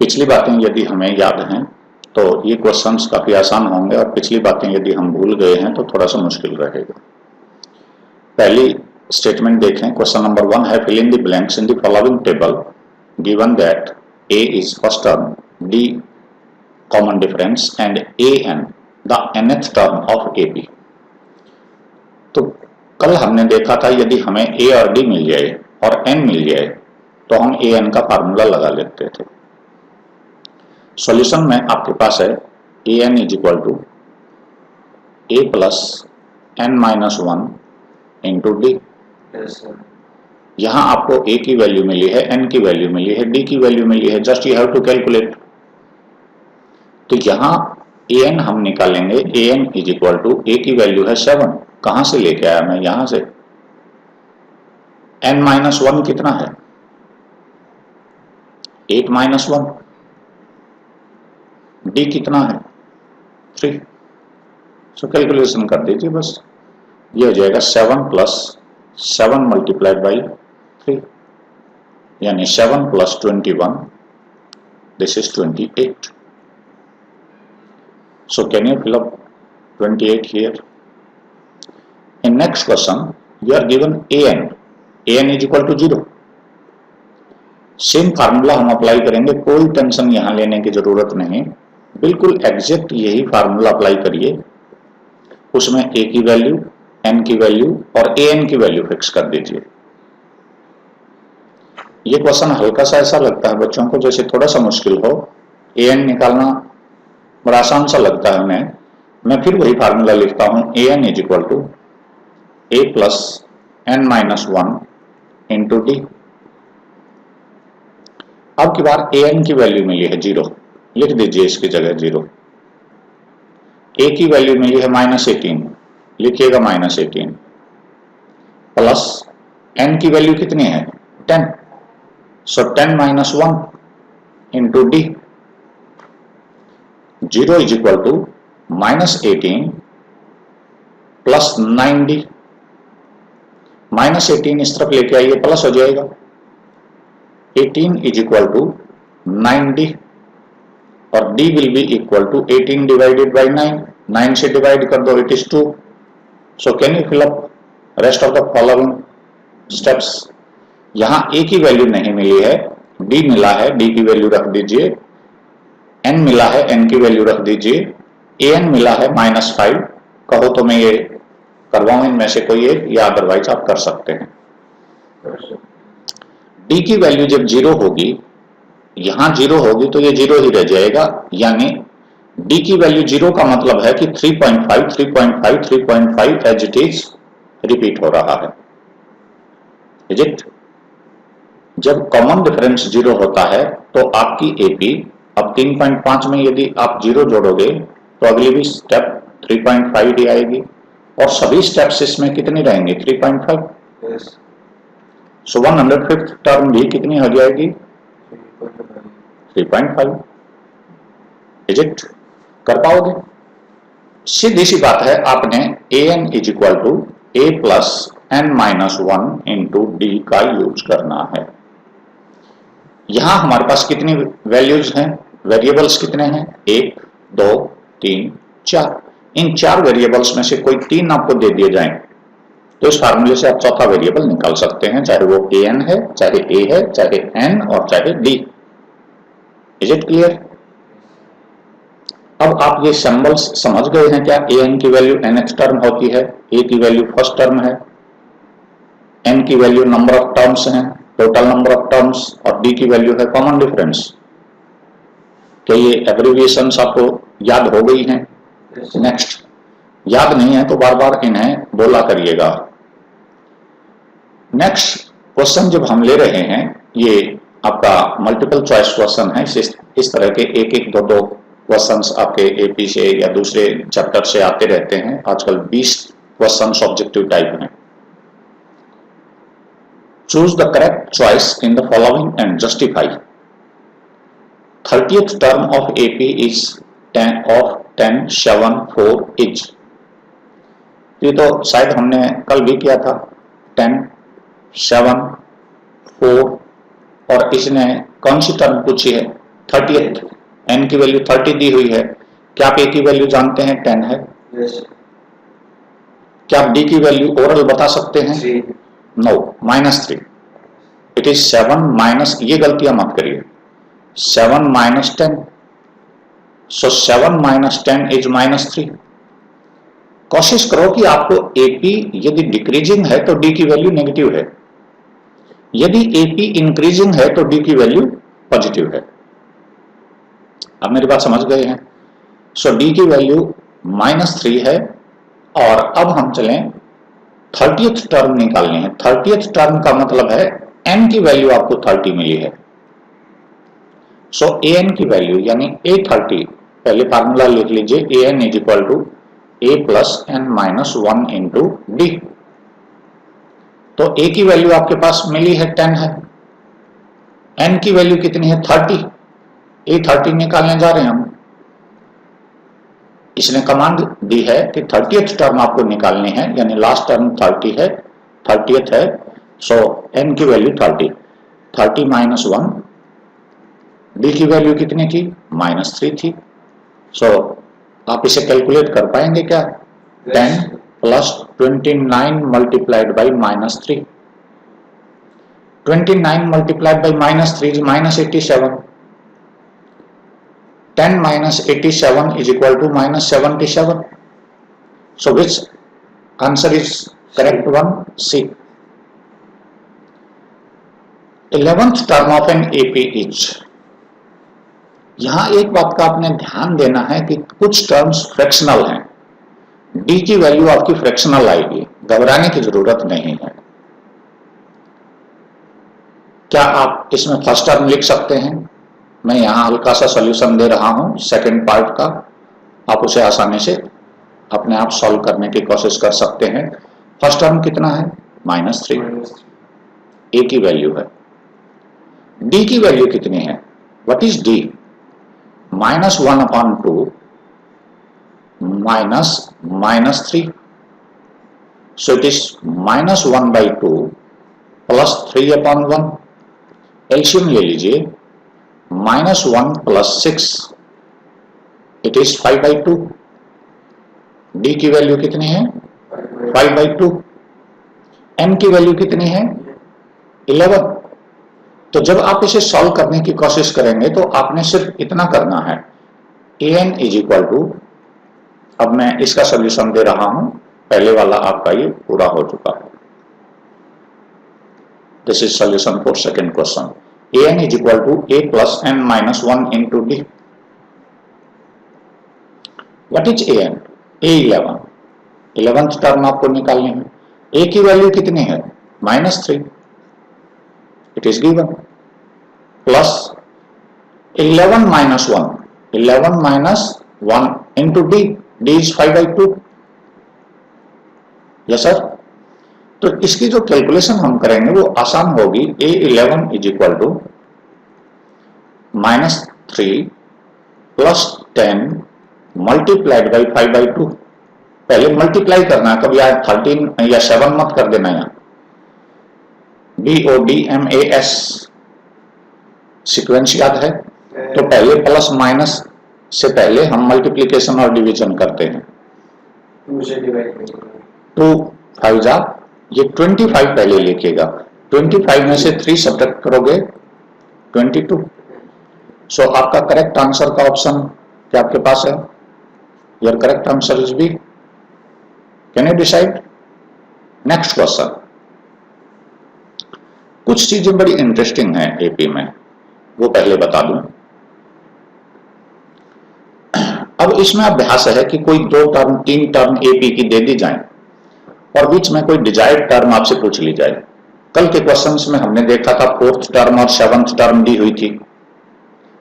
पिछली बातें यदि हमें याद हैं तो ये क्वेश्चंस काफी आसान होंगे, और पिछली बातें यदि हम भूल गए हैं तो थोड़ा सा मुश्किल रहेगा। पहली स्टेटमेंट देखें, क्वेश्चन नंबर 1 है fill in the blanks in the following table given that a is first term, d common difference and an the nth term of ab। तो कल हमने देखा था यदि हमें a और d मिल जाए और n मिल जाए तो हम an का फार्मूला लगा लेते थे। सॉल्यूशन में आपके पास है an is equal to a plus n minus 1 into d. यहां आपको a की वैल्यू मिली है, n की वैल्यू मिली है, d की वैल्यू मिली है, just you have to calculate. तो यहां an हम निकालेंगे, an is equal to a की वैल्यू है 7, कहां से लेके आया मैं, यहां से। n माइनस 1 कितना है, 8 माइनस 1, d कितना है 3। सो कैलकुलेशन कर दीजिए बस, ये हो जाएगा 7 प्लस 7 मल्टीप्लाइड बाई 3 यानी 7 plus 21, this is 28। So can you fill up 28 here? In next question, you are given an is equal to 0। Same formula हम अप्लाई करेंगे, कोई टेंशन यहां लेने की जरूरत नहीं, बिल्कुल एग्जैक्ट यही फार्मूला अप्लाई करिए। उसमें a की वैल्यू, n की वैल्यू और an की वैल्यू फिक्स कर दीजिए। ये क्वेश्चन हल्का सा ऐसा लगता है बच्चों को जैसे थोड़ा सा मुश्किल हो, an निकालना बड़ा आसान सा लगता है उन्हें। मैं फिर वही फार्मूला लिखता हूं, an is equal to a plus n minus 1 into d. अब की बार an की वैल्यू मिली है 0, लिख दीजिए इसकी जगह 0। a की वैल्यू मिली है माइनस 18, लिखिएगा माइनस 18, प्लस n की वैल्यू कितनी है 10, so 10 minus 1 into d. 0 is equal to minus 18 plus 9d। Minus 18 इस तरफ लेके आइए, प्लस हो जाएगा, 18 इज इक्वल टू 9d और d will be equal to 18 divided by 9, 9 से डिवाइड कर दो, it is 2। So can you fill up rest of the following steps. यहां a की वैल्यू नहीं मिली है, d मिला है, d की वैल्यू रख दीजिए, n मिला है, n की वैल्यू रख दीजिए, an मिला है -5, कहो तो मैं ये करवाऊं इनमें से कोई एक, या अदरवाइज आप कर सकते हैं। d की वैल्यू जब 0 होगी, यहां 0 होगी तो ये 0 ही रह जाएगा, यानी d की वैल्यू 0 का मतलब है कि 3.5 3.5 3.5 एज इट इज रिपीट हो रहा है, इज इट। जब कॉमन डिफरेंस 0 होता है तो आपकी AP, अब 3.5 में यदि आप 0 जोड़ोगे तो अगली भी स्टेप 3.5 ही आएगी, और सभी स्टेप्स इसमें कितनी रहेंगी 3.5। सो 105th टर्म भी कितनी हो जाएगी 3.5, इज इट। कर पाओगे? सीधी सी बात है, आपने an is equal to a plus n minus 1 into d का यूज करना है। यहां हमारे पास कितनी वैल्यूज हैं, वेरिएबल्स कितने हैं, 1 2 3 4। इन 4 वेरिएबल्स में से कोई 3 आपको दे दिए जाएं तो इस फार्मूले से आप चौथा वेरिएबल निकाल सकते हैं, चाहे वो an है, चाहे a है, चाहे n और चाहे d। Is it clear? अब आप ये सिंबल्स समझ गए हैं क्या। an की वैल्यू nth टर्म होती है, a की वैल्यू फर्स्ट टर्म है, n की वैल्यू नंबर ऑफ टर्म्स हैं, टोटल नंबर ऑफ टर्म्स, और d की वैल्यू है कॉमन डिफरेंस। क्या ये एब्रिविएशंस आपको याद हो गई हैं? नेक्स्ट, याद नहीं है तो बार बार इन्हें बोला करिएगा। नेक्स्ट क्वेश्चन जब हम ले रहे हैं, ये आपका मल्टीपल चॉइस क्वेश्चन है, इस तरह के एक एक दो क्वेश्चंस आपके एपी से या दूसरे चैप्टर से आते रहते हैं। आजकल 20 क्वेश्चंस ऑब्जेक्टिव टाइप हैं। Choose the correct choice in the following and justify. 30th term of AP is 10 7 4 is। ये तो शायद हमने कल भी किया था, 10 7 4, और इसने कौन सी टर्म पूछी है 30th, n की वैल्यू 30 दी हुई है। क्या आप a की वैल्यू जानते हैं? 10 है। yes, क्या आप d की वैल्यू ओरल बता सकते हैं? 3, नो, -3। इट इज 7 माइनस, ये गलतियां मत करिए, 7 माइनस 10, सो 7 माइनस 10 इज -3। कोशिश करो कि आपको एपी यदि डिक्रीजिंग है तो डी की वैल्यू नेगेटिव है, यदि एपी इंक्रीजिंग है तो डी की वैल्यू पॉजिटिव है। अब मेरी बात समझ गए हैं? सो डी की वैल्यू -3 है। और अब हम चलें 30th टर्म निकालने हैं। 30th टर्म का मतलब है n की वैल्यू आपको 30 मिली है। सो an की वैल्यू यानी a30, पहले फार्मूला लिख लीजिए, an is equal to a plus n minus 1 into d. तो a की वैल्यू आपके पास मिली है 10 है, n की वैल्यू कितनी है? 30। a30 निकालने जा रहे हैं हम। इसने कमांड दी है कि 30th टर्म आपको निकालनी है, यानी लास्ट टर्म 30 है, 30th है। सो n की वैल्यू 30, 30 माइनस 1, d की वैल्यू कितनी थी? -3 थी। सो आप इसे कैलकुलेट कर पाएंगे क्या? 10 plus 29 multiplied by -3, 29 multiplied by -3 is -87. 10 minus 87 is equal to -77. So which answer is correct one? C. 11th term of an AP is, यहां एक बात का आपने ध्यान देना है कि कुछ टर्म्स फ्रैक्शनल हैं। डी की वैल्यू आपकी फ्रैक्शनल आएगी, घबराने की जरूरत नहीं है। क्या आप इसमें फर्स्ट टर्म लिख सकते हैं? मैं यहां हल्का सा सॉल्यूशन दे रहा हूं सेकंड पार्ट का, आप उसे आसानी से अपने आप सॉल्व करने की कोशिश कर सकते हैं। फर्स्ट टर्म कितना है? -3। ए की वैल्यू है। डी की वैल्यू कितनी है? What is D? -1/2 -3, so it is -1/2 plus 3/1। LCM ले लीजिए, -1 प्लस 6, इट इज 5/2। डी की वैल्यू कितनी है? 5/2। एन की वैल्यू कितनी है? 11। तो जब आप इसे सॉल्व करने की कोशिश करेंगे तो आपने सिर्फ इतना करना है, an इज इक्वल टू, अब मैं इसका सॉल्यूशन दे रहा हूं, पहले वाला आपका ये पूरा हो चुका है। This is solution for second question. an is equal to a plus n minus 1 into d. What is an? a11, 11th term आपको निकालनी है। a की वैल्यू कितनी है? -3, it is given, plus 11 minus 1, 11 minus 1 into d, d is 5/2। Yes sir. तो इसकी जो calculation हम करेंगे वो आसान होगी। a11 is equal to -3 plus 10 multiplied by 5/2। पहले मल्टीप्लाई करना है, कभी यार 13 या 7 मत कर देना। यहाँ BODMAS सीक्वेंस याद है? तो पहले प्लस माइनस से पहले हम मल्टीप्लीकेशन और डिवीजन करते हैं। 2 5 जा, ये 25 पहले लिखिएगा, 25 में से 3 सब्ट्रैक्ट करोगे 22। सो आपका करेक्ट आंसर का ऑप्शन क्या आपके पास है? Your correct answer is B. Can you decide? Next question. कुछ चीजें बड़ी इंटरेस्टिंग हैं एपी में, वो पहले बता दूं। अब इसमें अभ्यास है कि कोई 2 टर्म 3 टर्म एपी की दे दी जाए और बीच में कोई डिजायर्ड टर्म आपसे पूछ ली जाए। कल के क्वेश्चंस में हमने देखा था 4th टर्म और 7th टर्म दी हुई थी,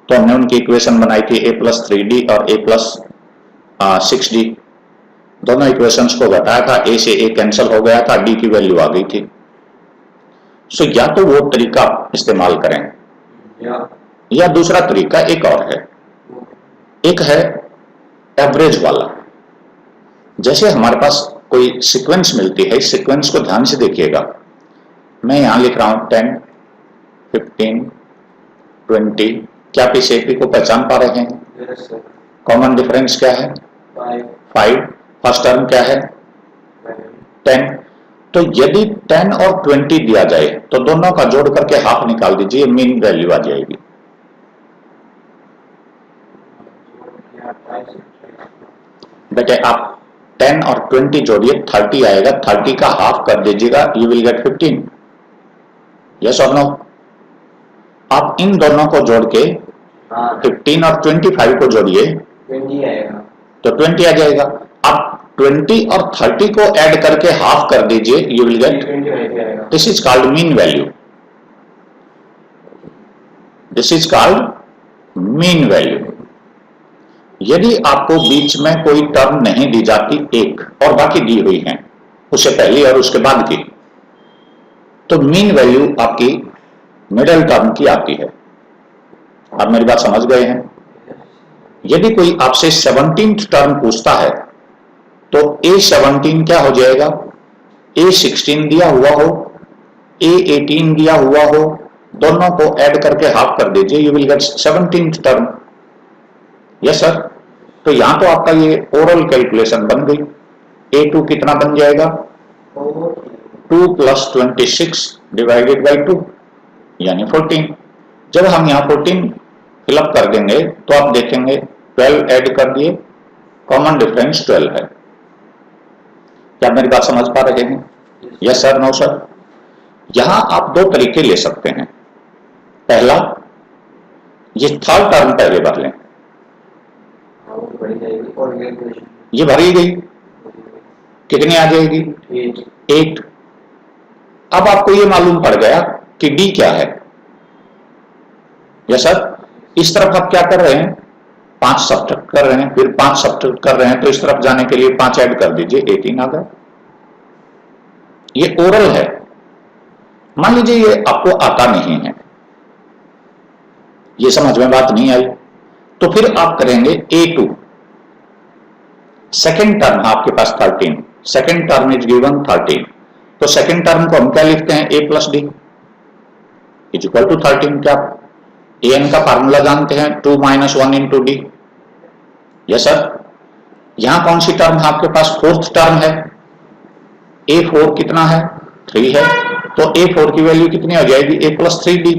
तो हमने उनकी इक्वेशन बनाई थी a + 3d और a + 6d। दोनों इक्वेशंस को घटाया था, a से a कैंसिल हो गया था, d की वैल्यू आ गई थी। सो या तो वो तरीका इस्तेमाल करें या दूसरा तरीका एक और है। एक है एवरेज वाला। जैसे हमारे पास कोई सीक्वेंस मिलती है, इस सीक्वेंस को ध्यान से देखिएगा। मैं यहां लिख रहा हूं 10, 15, 20, क्या आप इस AP को पहचान पा रहे हैं? Yes, sir. कॉमन डिफरेंस क्या है? 5. 5। फर्स्ट टर्म क्या है? 10। तो यदि 10 और 20 दिया जाए तो दोनों का जोड़ करके हाफ निकाल दीजिए, मीन वैल्यू आ जाएगी। बेटे आप 10 और 20 जोड़िए, 30 आएगा, 30 का हाफ कर दीजिएगा, यू विल गेट 15। यस और नो? आप इन दोनों को जोड़ के 15 और 25 को जोड़िए 20 आएगा, तो 20 आ जाएगा। आप 20 और 30 को ऐड करके हाफ कर दीजिए, यू विल गेट 20 आएगा। This is called mean value. This is called mean value. यदि आपको बीच में कोई टर्म नहीं दी जाती एक और बाकी दी हुई है, उससे पहली और उसके बाद की, तो मीन वैल्यू आपकी मिडिल टर्म की आती है। आप मेरी बात समझ गए हैं? यदि कोई आपसे 17th टर्म पूछता है तो A17 क्या हो जाएगा? A16 दिया हुआ हो, A18 दिया हुआ हो, दोनों को ऐड करके हाफ कर दीजिए, you will get 17th term. Yes sir? तो यहां तो आपका ये ओरल कैलकुलेशन बन गई। A2 कितना बन जाएगा? 2 + 26 डिवाइडेड बाई 2 यानी 14। जब हम यहाँ 14 फिलअप कर देंगे तो आप देखेंगे 12 ऐड कर दिए, कॉमन डिफरेंस 12 है। क्या मेरी बात समझ पा रहे हैं? Yes sir, no sir? यहां आप दो तरीके ले सकते हैं। पहला, ये थर्ड टर्म पहले भर लें, ये भरी गई, कितनी आ जाएगी? 8। अब आपको ये मालूम पड़ गया कि D क्या है। Yes sir? इस तरफ आप क्या कर रहे हैं? 5 सब्ट्रैक्ट कर रहे हैं, फिर 5 सब्ट्रैक्ट कर रहे हैं, तो इस तरफ जाने के लिए 5 ऐड कर दीजिए, 18 आ गया। ये ओरल है। मान लीजिए ये आपको आता नहीं है, ये समझ में बात नहीं आई, तो फिर आप करेंगे A2। सेकेंड टर्म आपके पास 13, सेकेंड टर्म इज गिवन 13, तो सेकेंड टर्म को हम क्या लिखते हैं? A + D is equal to 13। क्या an का फार्मूला जानते हैं? 2 - 1 × D। Yes sir? यहां कौन सी टर्म है आपके पास? फोर्थ टर्म है। A4 कितना है? 3 है, तो A4 की वैल्यू कितनी हो जाएगी? A + 3D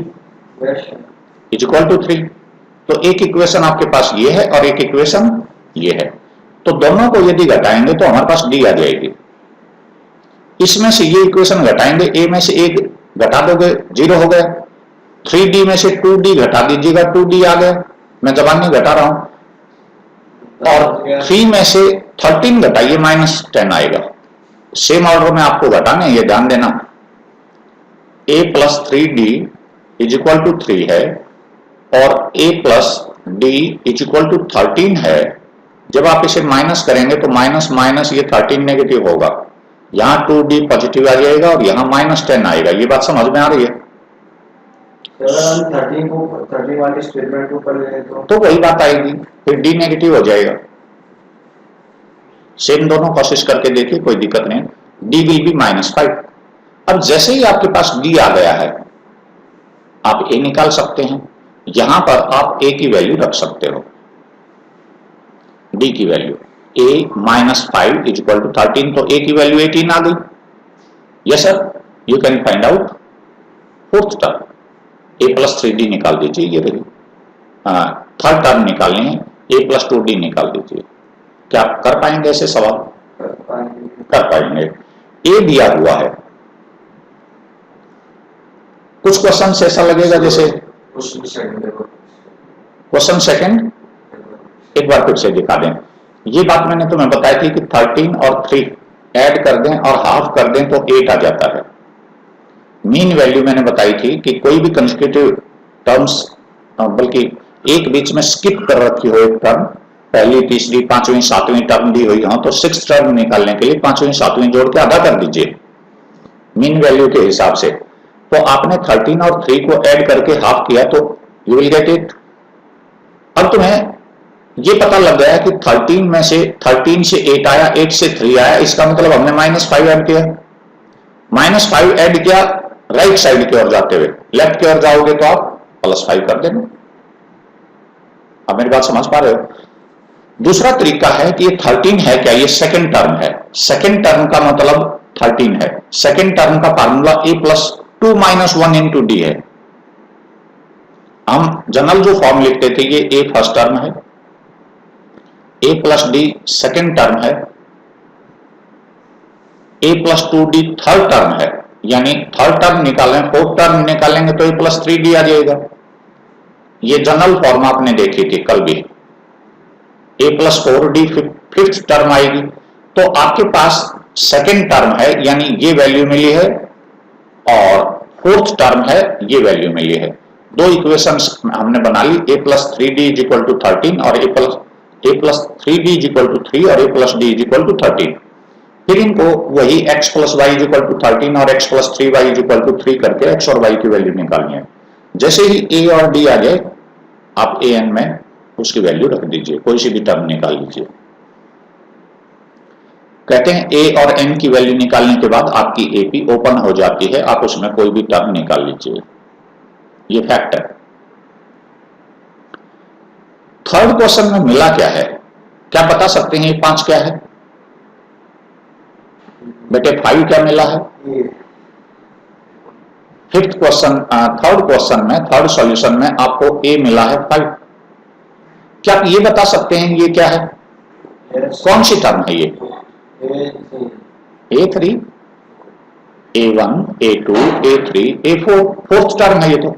is equal to 3। तो एक इक्वेशन आपके पास ये है और एक इक्वेशन ये है, तो दोनों को यदि घटाएंगे तो हमारे पास D आ जाएगी। इसमें से ये इक्वेशन घटाएंगे, A में से एक घटा दोगे 0 हो गया, 3D में से 2D घटा दीजिएगा, 2D आ गया, मैं जबानी घटा रहा हूं। और 3 में से 13 घटाइए, -10 आएगा। सेम ऑर्डर में आपको घटाने, ये ध्यान देना। A + 3D is equal to 3 है और A + D is equal to 13 है। जब आप इसे माइनस करेंगे तो माइनस माइनस ये 13 नेगेटिव होगा, यहां 2D पॉजिटिव आ जाएगा और यहां -10 आएगा। ये बात समझ में आ रही है? 13 वाली स्टेटमेंट को कर ले तो वही बात आएगी, फिर D नेगेटिव हो जाएगा। सेम दोनों कोशिश करके देखिए, कोई दिक्कत नहीं। D will B -5। अब जैसे ही आपके पास D आ गया है, आप A निकाल सकते हैं, यहां पर आप A की वैल्यू रख सकते हो, D की value A -5 is equal to 13, तो A की वैल्यू 18 आ गई। Yes sir? You can find out fourth term, A + 3D निकाल दीजिए, ये रही। थर्ड टर्म निकालनी है, A + 2D निकाल दीजिए। क्या आप कर पाएंगे ऐसे सवाल? कर पाएंगे। A दिया हुआ है, कुछ क्वेश्चन ऐसा लगेगा जैसे क्वेश्चन सेकंड, एक बार फिर से दिखा दें। ये बात मैंने तुम्हें बताई थी कि 13 और 3 ऐड कर दें और हाफ कर दें तो 8 आ जाता है। मीन वैल्यू मैंने बताई थी कि कोई भी कंसेक्यूटिव टर्म्स, बल्कि एक बीच में स्किप कर रखी हो एक टर्म, पहली, तीसरी, पांचवी, सातवीं टर्म दी हुई हो, तो 6th टर्म निकालने के लिए पांचवी, सातवीं जोड़ के आधा कर दीजिए मीन वैल्यू के हिसाब से। तो आपने 13 और 3 को ऐड करके हाफ किया तो यू विल गेट इट। अब तुम्हें ये पता लग गया कि 13 से 8 आया, 8 से 3 आया, इसका मतलब हमने -5 ऐड किया। -5 ऐड किया राइट साइड की ओर जाते हुए, लेफ्ट की ओर जाओगे तो आप +5 कर देना। अब मेरी बात समझ पा रहे हो? दूसरा तरीका है कि ये 13 है क्या, ये सेकंड टर्म है, सेकंड टर्म का मतलब 13 है, सेकंड टर्म का formula a plus 2 minus 1 into D है। हम जनरल जो फॉर्म लिखते थे, ये a फर्स्ट टर्म है, a plus D second term है, a plus 2d third term है, यानी थर्ड टर्म निकालें, फोर्थ टर्म निकालेंगे तो a प्लस 3d आ जाएगा। ये जनरल फॉर्म आपने देखी थी कल भी, a plus 4d fifth term आएगी। तो आपके पास सेकेंड टर्म है यानी ये वैल्यू मिली है, और फोर्थ टर्म है ये वैल्यू मिली है। दो इक्वेशंस हमने बना ली, a plus 3d is equal to 13 और a plus 3d is equal to 3 और a plus d is equal to 13। फिर इनको वही x plus y is equal to 13 और x plus 3y is equal to 3 करके x और y की value निकालनी है। जैसे ही a और d आ जाए, आप a n में उसकी वैल्यू रख दीजिए, कोई सी भी टर्म निकाल लीजिए। कहते हैं a और n की वैल्यू निकालने के बाद आपकी AP ओपन हो जाती है, आप उसमें कोई भी टर्म निकाल लीजिए, ये फैक्ट है। थर्ड क्वेश्चन में मिला क्या है, क्या बता सकते हैं? ये 5 क्या है बेटे? 5 क्या मिला है? फिफ्थ क्वेश्चन, थर्ड क्वेश्चन में, थर्ड सॉल्यूशन में आपको a मिला है 5। क्या आप ये बता सकते हैं ये क्या है? कौन सी टर्म है ये? A3, A1, A2, A3, A4, fourth term है ये। तो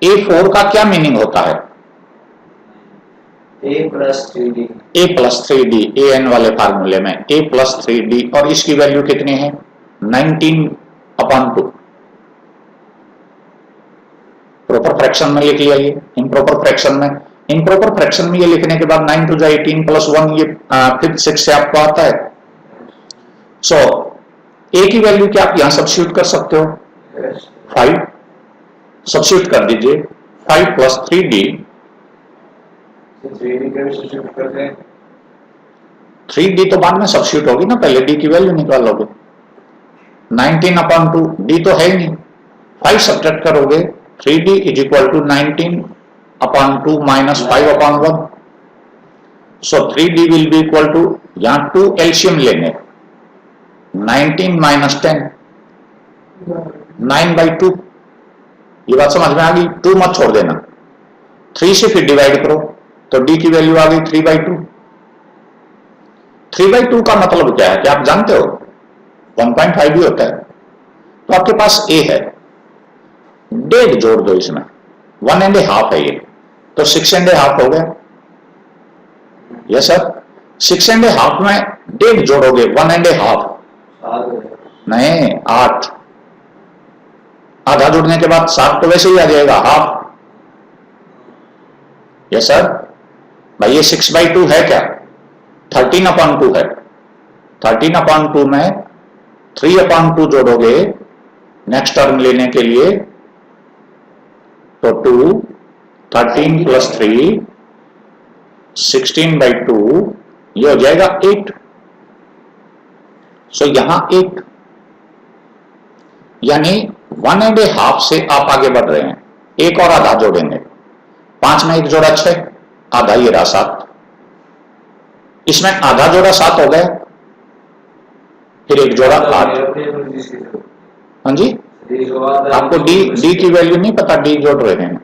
A4 का क्या मीनिंग होता है? a plus 3d, a plus 3d, an वाले फार्मूले में a प्लस 3d, और इसकी वैल्यू कितनी है? 19/2। प्रॉपर फ्रैक्शन में लिख लिया ये, इम्प्रॉपर फ्रैक्शन में, इम्प्रॉपर फ्रैक्शन में ये लिखने के बाद 9 टू 18 प्लस 1, ये फिर 6 से आपको आता है। सो a की वैल्यू क्या आप यहां सब्स्टिट्यूट कर सकते हो? 5 सब्स्टिट्यूट कर दीजिए, 5 प्लस 3d, 3d तो बाद में सब्स्टिट्यूट होगी ना, पहले d की वैल्यू निकालोगे। 19/2, d तो है ही नहीं, 5 सब्ट्रैक्ट करोगे, 3d is equal to 19/2 minus 5/1। So 3d will be equal to, यहां 2 एलसीएम लेंगे, 19 माइनस 10, 9/2। ये बात समझ में आ गई? 2 मत छोड़ देना, 3 से फिर डिवाइड करो तो d की वैल्यू आ गई 3/2। 3/2 का मतलब क्या है कि आप जानते हो 1.5 भी होता है। तो आपके पास a है, 1.5 जोड़ दो इसमें, 1.5 है ये, तो 6.5 हो गया। यस सर, 6.5 में 1.5 जोड़ोगे 1.5, नहीं 8, आधा जोड़ने के बाद 7 तो वैसे ही आ जाएगा, हाफ। यस सर, भाई ये 6/2 है क्या? 13/2 है, 13/2 में 3/2 जोड़ोगे नेक्स्ट टर्म लेने के लिए, तो 2, 13 प्लस 3, 16/2, ये हो जाएगा 8। सो यहां 8, यानी 1.5 से आप आगे बढ़ रहे हैं, एक और आधा जोड़ेंगे, 5 में 1 जोड़ा 6, आधा ये रहा 7, इसमें आधा जोड़ा 7 हो गया, फिर 1 जोड़ा 8। हाँ जी, आपको d की वैल्यू नहीं पता, d जोड़ रहे हैं,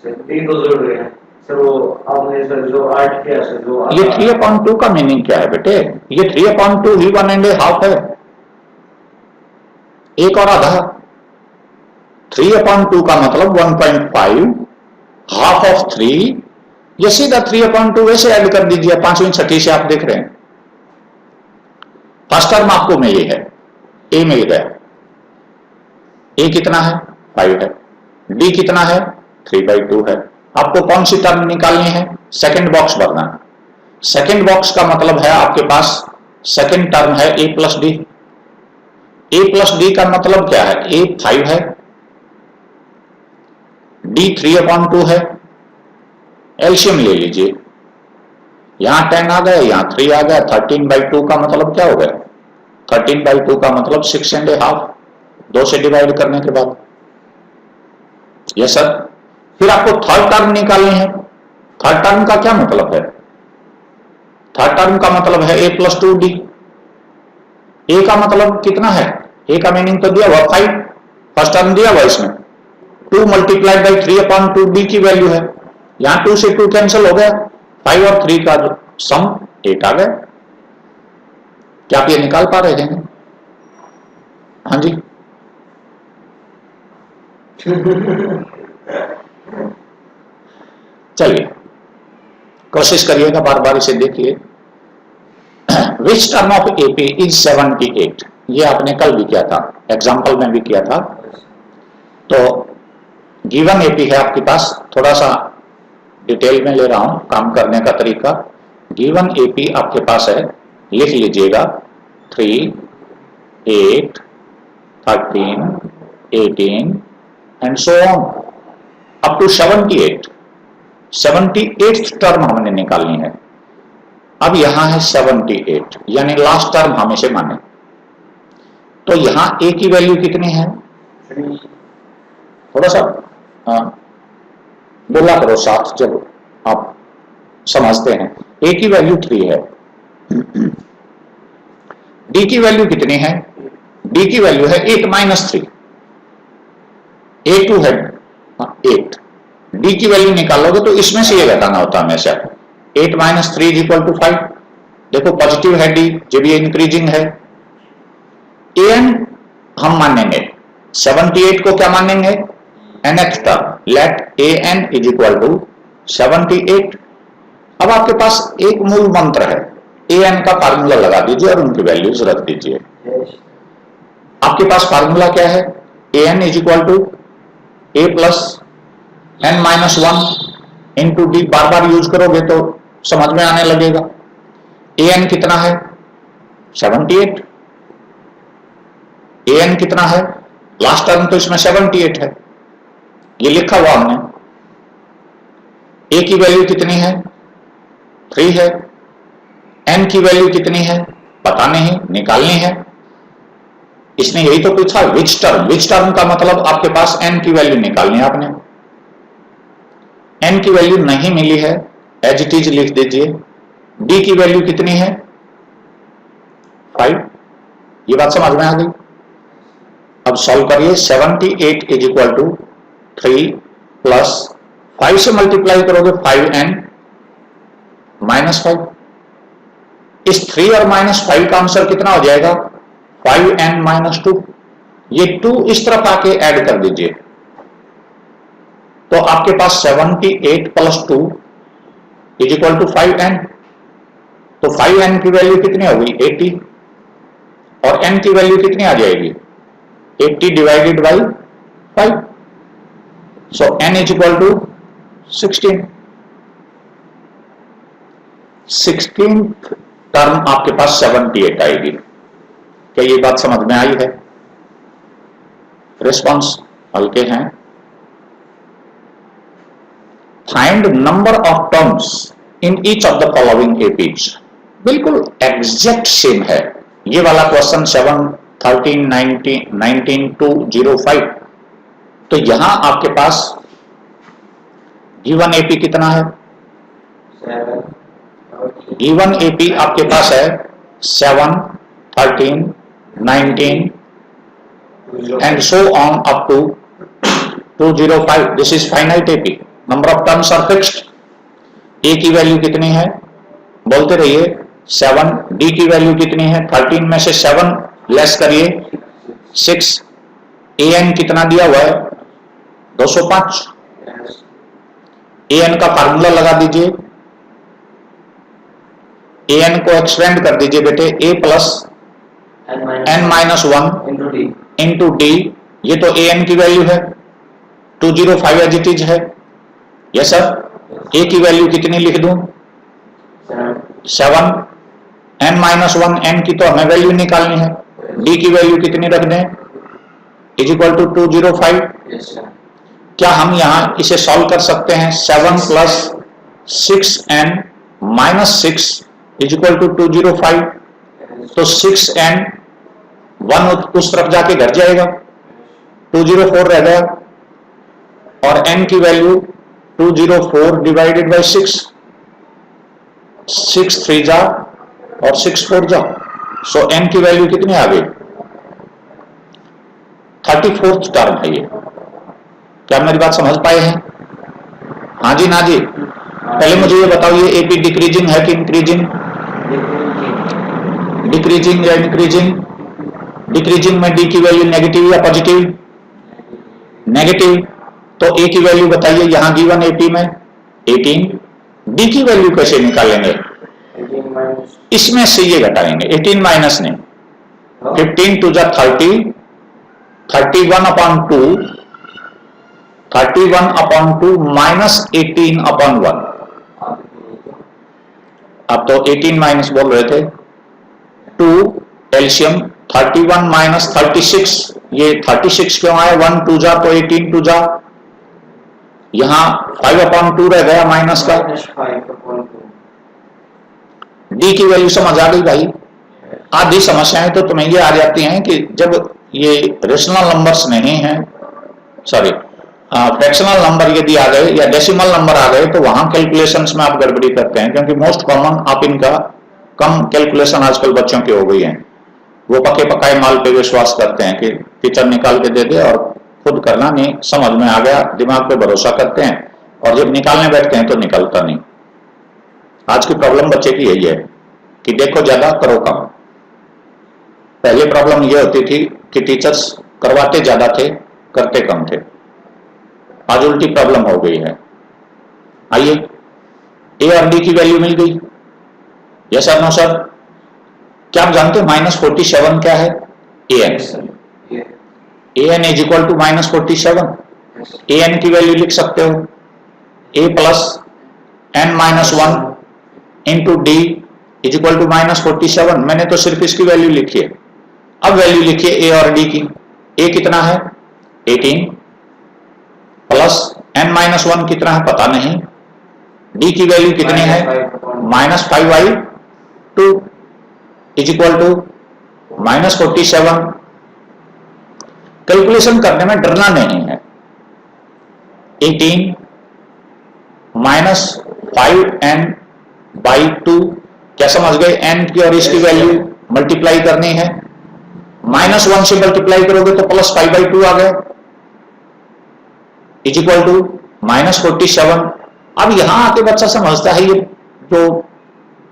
d तो जोड़ रहे हैं सर। वो आपने सर जो 8 किया सर, जो ये 3/2 का मीनिंग क्या है बेटे? ये 3/2 ही 1.5 है, एक और आधा। 3/2 का मतलब 1.5, हाफ ऑफ 3, ये सीधा 3/2 वैसे ऐड कर दीजिए, 5वीं 6ठी से आप देख रहे हैं। फर्स्ट टर्म आपको मिली है, a मिल गया, a कितना है? 5 है, d कितना है? 3/2 है। आपको कौन सी टर्म निकालनी है? सेकंड बॉक्स भरना। सेकंड बॉक्स का मतलब है आपके पास सेकंड टर्म है a plus D. a plus D का मतलब क्या है? a 5 है, d 3/2 है, एलसीएम ले लीजिए, यहां 10 आ गया, यहां 3 आ गया, 13/2 का मतलब क्या हो गया? 13/2 का मतलब 6.5, 2 से डिवाइड करने के बाद। यस सर, फिर आपको थर्ड टर्म निकालनी है, थर्ड टर्म का क्या मतलब है? थर्ड टर्म का मतलब है a प्लस 2d। a का मतलब कितना है? a का मीनिंग तो दिया हुआ 5, फर्स्ट टर्म दिया हुआ इसमें 2 मल्टीप्लाइड बाई 3/2d की वैल्यू है। यहां 2 से 2 कैंसिल हो गया, 5 और 3 का जो सम 8 आ गया। क्या आप ये निकाल पा रहे हैं? हाँ जी। चलिए कोशिश करिएगा, बार बार इसे देखिए। Which term of AP is 78? ये आपने कल भी किया था, एग्जाम्पल में भी किया था। तो गिवन एपी है आपके पास, थोड़ा सा डिटेल में ले रहा हूं काम करने का तरीका। गिवन एपी आपके पास है, लिख लीजिएगा 3, 8, 13, 18 and so on up to 78। 78th term हमने निकालनी है। अब यहां है 78, यानी लास्ट टर्म हम इसे माने। तो यहां ए की वैल्यू कितनी है? थोड़ा सा बोला करो साथ जब आप समझते हैं। ए की वैल्यू 3 है। डी की वैल्यू कितनी है? डी की वैल्यू है 8 माइनस 3। A2 है 8, डी की वैल्यू निकालोगे तो इसमें से ये घटाना होता है हमेशा। 8 माइनस 3 इज इक्वल टू 5। देखो पॉजिटिव है डी, जब ये इंक्रीजिंग है। an हम मानेंगे 78 को क्या मानेंगे? nth term. Let an is equal to 78। अब आपके पास एक मूल मंत्र है, an का फार्मूला लगा दीजिए और उनकी वैल्यूज रख दीजिए। आपके पास फार्मूला क्या है? an is equal to a plus n minus 1 into d. बार बार यूज करोगे तो समझ में आने लगेगा। an कितना है? 78। an कितना है? लास्ट टर्म तो इसमें 78 है, ये लिखा हुआ हमने। a की वैल्यू कितनी है? 3 है। n की वैल्यू कितनी है? पता नहीं, निकालनी है। इसने यही तो पूछा विच टर्म। विच टर्म का मतलब आपके पास n की वैल्यू निकालनी है आपने। n की वैल्यू नहीं मिली है, एज इट इज लिख दीजिए। d की वैल्यू कितनी है? 5। ये बात समझ में आ गई? अब सॉल्व करिए। 78 इज इक्वल टू 3 प्लस 5 से मल्टीप्लाई करोगे 5n माइनस 5। इस 3 और माइनस 5 का आंसर कितना हो जाएगा? 5n minus 2। ये 2 इस तरफ आके ऐड कर दीजिए तो आपके पास 78 plus 2 is equal to 5n। तो 5n की वैल्यू कितनी होगी? 80। और n की वैल्यू कितनी आ जाएगी? 80 divided by 5। So n is equal to 16। 16th term आपके पास 78 आएगी। क्या ये बात समझ में आई है? रिस्पॉन्स हल्के हैं। Find number of terms in each of the following APs. बिल्कुल एग्जैक्ट सेम है ये वाला क्वेश्चन 7, 13, 19, 2, 0, 5। तो यहां आपके पास गिवन एपी कितना है? गिवन एपी आपके पास है 7, 13, 19 and so on up to 205. This is finite AP. Number of terms are fixed. A की वैल्यू कितनी है? बोलते रहिए। 7। D की वैल्यू कितनी है? 13 में से 7 लेस करिए 6। an कितना दिया हुआ है? 205। an का फार्मूला लगा दीजिए। an को एक्सपेंड कर दीजिए बेटे। a plus n minus 1 into D. ये तो an की वैल्यू है 205 एज इट इज है। Yes sir. a की वैल्यू कितनी लिख दूं? 7। n माइनस 1 n की तो हमें वैल्यू निकालनी है। d की वैल्यू कितनी रख दें? Is equal to 205। क्या हम यहां इसे सॉल्व कर सकते हैं? 7 plus 6n minus 6 is equal to 205। तो 6n 1 उस तरफ जाके घट जाएगा, 204 रह गया। और n की वैल्यू 204 डिवाइडेड बाई 6, 6 3 जा और 6 4 जा, सो n की वैल्यू कितनी आ गई? 34th टर्म है ये। क्या मेरी बात समझ पाए हैं? हाँ जी ना जी। पहले मुझे ये बताओ, ये एपी डिक्रीजिंग है कि इंक्रीजिंग? डिक्रीजिंग या इंक्रीजिंग? डिक्रीजिंग में डी की वैल्यू नेगेटिव या पॉजिटिव? नेगेटिव। तो ए की वैल्यू बताइए, यहां गिवन एपी में 18। डी की वैल्यू कैसे निकालेंगे? इसमें से ये घटाएंगे, 18 माइनस नहीं, 15 टू जा 30, 31/2, 31/2 माइनस 18/1। अब तो 18 माइनस बोल रहे थे, 2 एलसीएम 31 माइनस 36, ये 36 क्यों आया? 1 2 जा तो 18 2 जा, यहां 5/2 रह गया माइनस का। डी की वैल्यू समझ आ गई भाई? आधी समस्याएं तो तुम्हें ये आ जाती हैं कि जब ये रेशनल नंबर्स नहीं है, सॉरी फ्रैक्शनल नंबर यदि आ गए या डेसिमल नंबर आ गए तो वहां कैलकुलेशंस में आप गड़बड़ी करते हैं, क्योंकि मोस्ट कॉमन आप इनका कम कैलकुलेशन आजकल बच्चों की हो गई है। वो पके पकाए माल पे विश्वास करते हैं कि टीचर निकाल के दे दे और खुद करना नहीं, समझ में आ गया, दिमाग पे भरोसा करते हैं, और जब निकालने बैठते हैं तो निकलता नहीं। आज की प्रॉब्लम बच्चे की यही है कि देखो ज्यादा करो कम। पहले प्रॉब्लम ये होती थी कि टीचर्स करवाते ज्यादा थे, करते कम थे। आज उल्टी प्रॉब्लम हो गई है। आइए, ए और डी की वैल्यू मिल गई, यस और नो सर? क्या आप जानते हो -47 क्या है? A N. A N is equal to -47। A N की वैल्यू लिख सकते हो, A plus n-1 into D is equal to -47। मैंने तो सिर्फ इसकी वैल्यू लिखी है। अब वैल्यू लिखिए ए और डी की। ए कितना है? 18 प्लस n-1 कितना है पता नहीं। डी की वैल्यू कितनी है? -5/2 इज इक्वल टू -47। कैलकुलेशन करने में डरना नहीं है। 18 -5n/2, क्या समझ गए? n की और इसकी वैल्यू मल्टीप्लाई करनी है, -1 से मल्टीप्लाई करोगे तो +5/2 आ गया, इज इक्वल टू -47। अब यहां आके बच्चा समझता है ये जो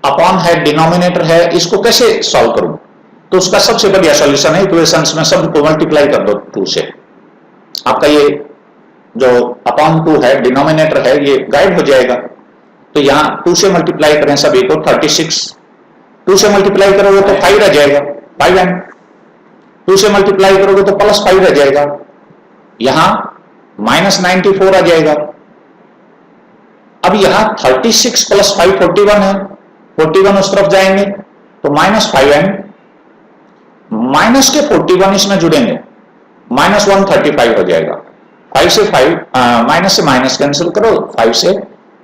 अपॉन है, डिनोमिनेटर है, इसको कैसे सॉल्व करूं? तो उसका सबसे बढ़िया सॉल्यूशन है इक्वेशंस में सबको मल्टीप्लाई कर दो 2 से। आपका ये जो अपॉन 2 है, डिनोमिनेटर है, ये गायब हो जाएगा। तो यहां 2 से मल्टीप्लाई करें सभी को, 36। 2 से मल्टीप्लाई करोगे तो 5 रह जाएगा, 5n। 2 से मल्टीप्लाई करोगे तो +5 रह जाएगा, यहां -94 आ जाएगा। अब यहां 36 + 5 41 है, 41 उस तरफ जाएंगे तो -5n, माइनस के 41 इसमें जुड़ेंगे, -135 हो जाएगा। 5 से 5 माइनस से माइनस कैंसिल करो, 5 से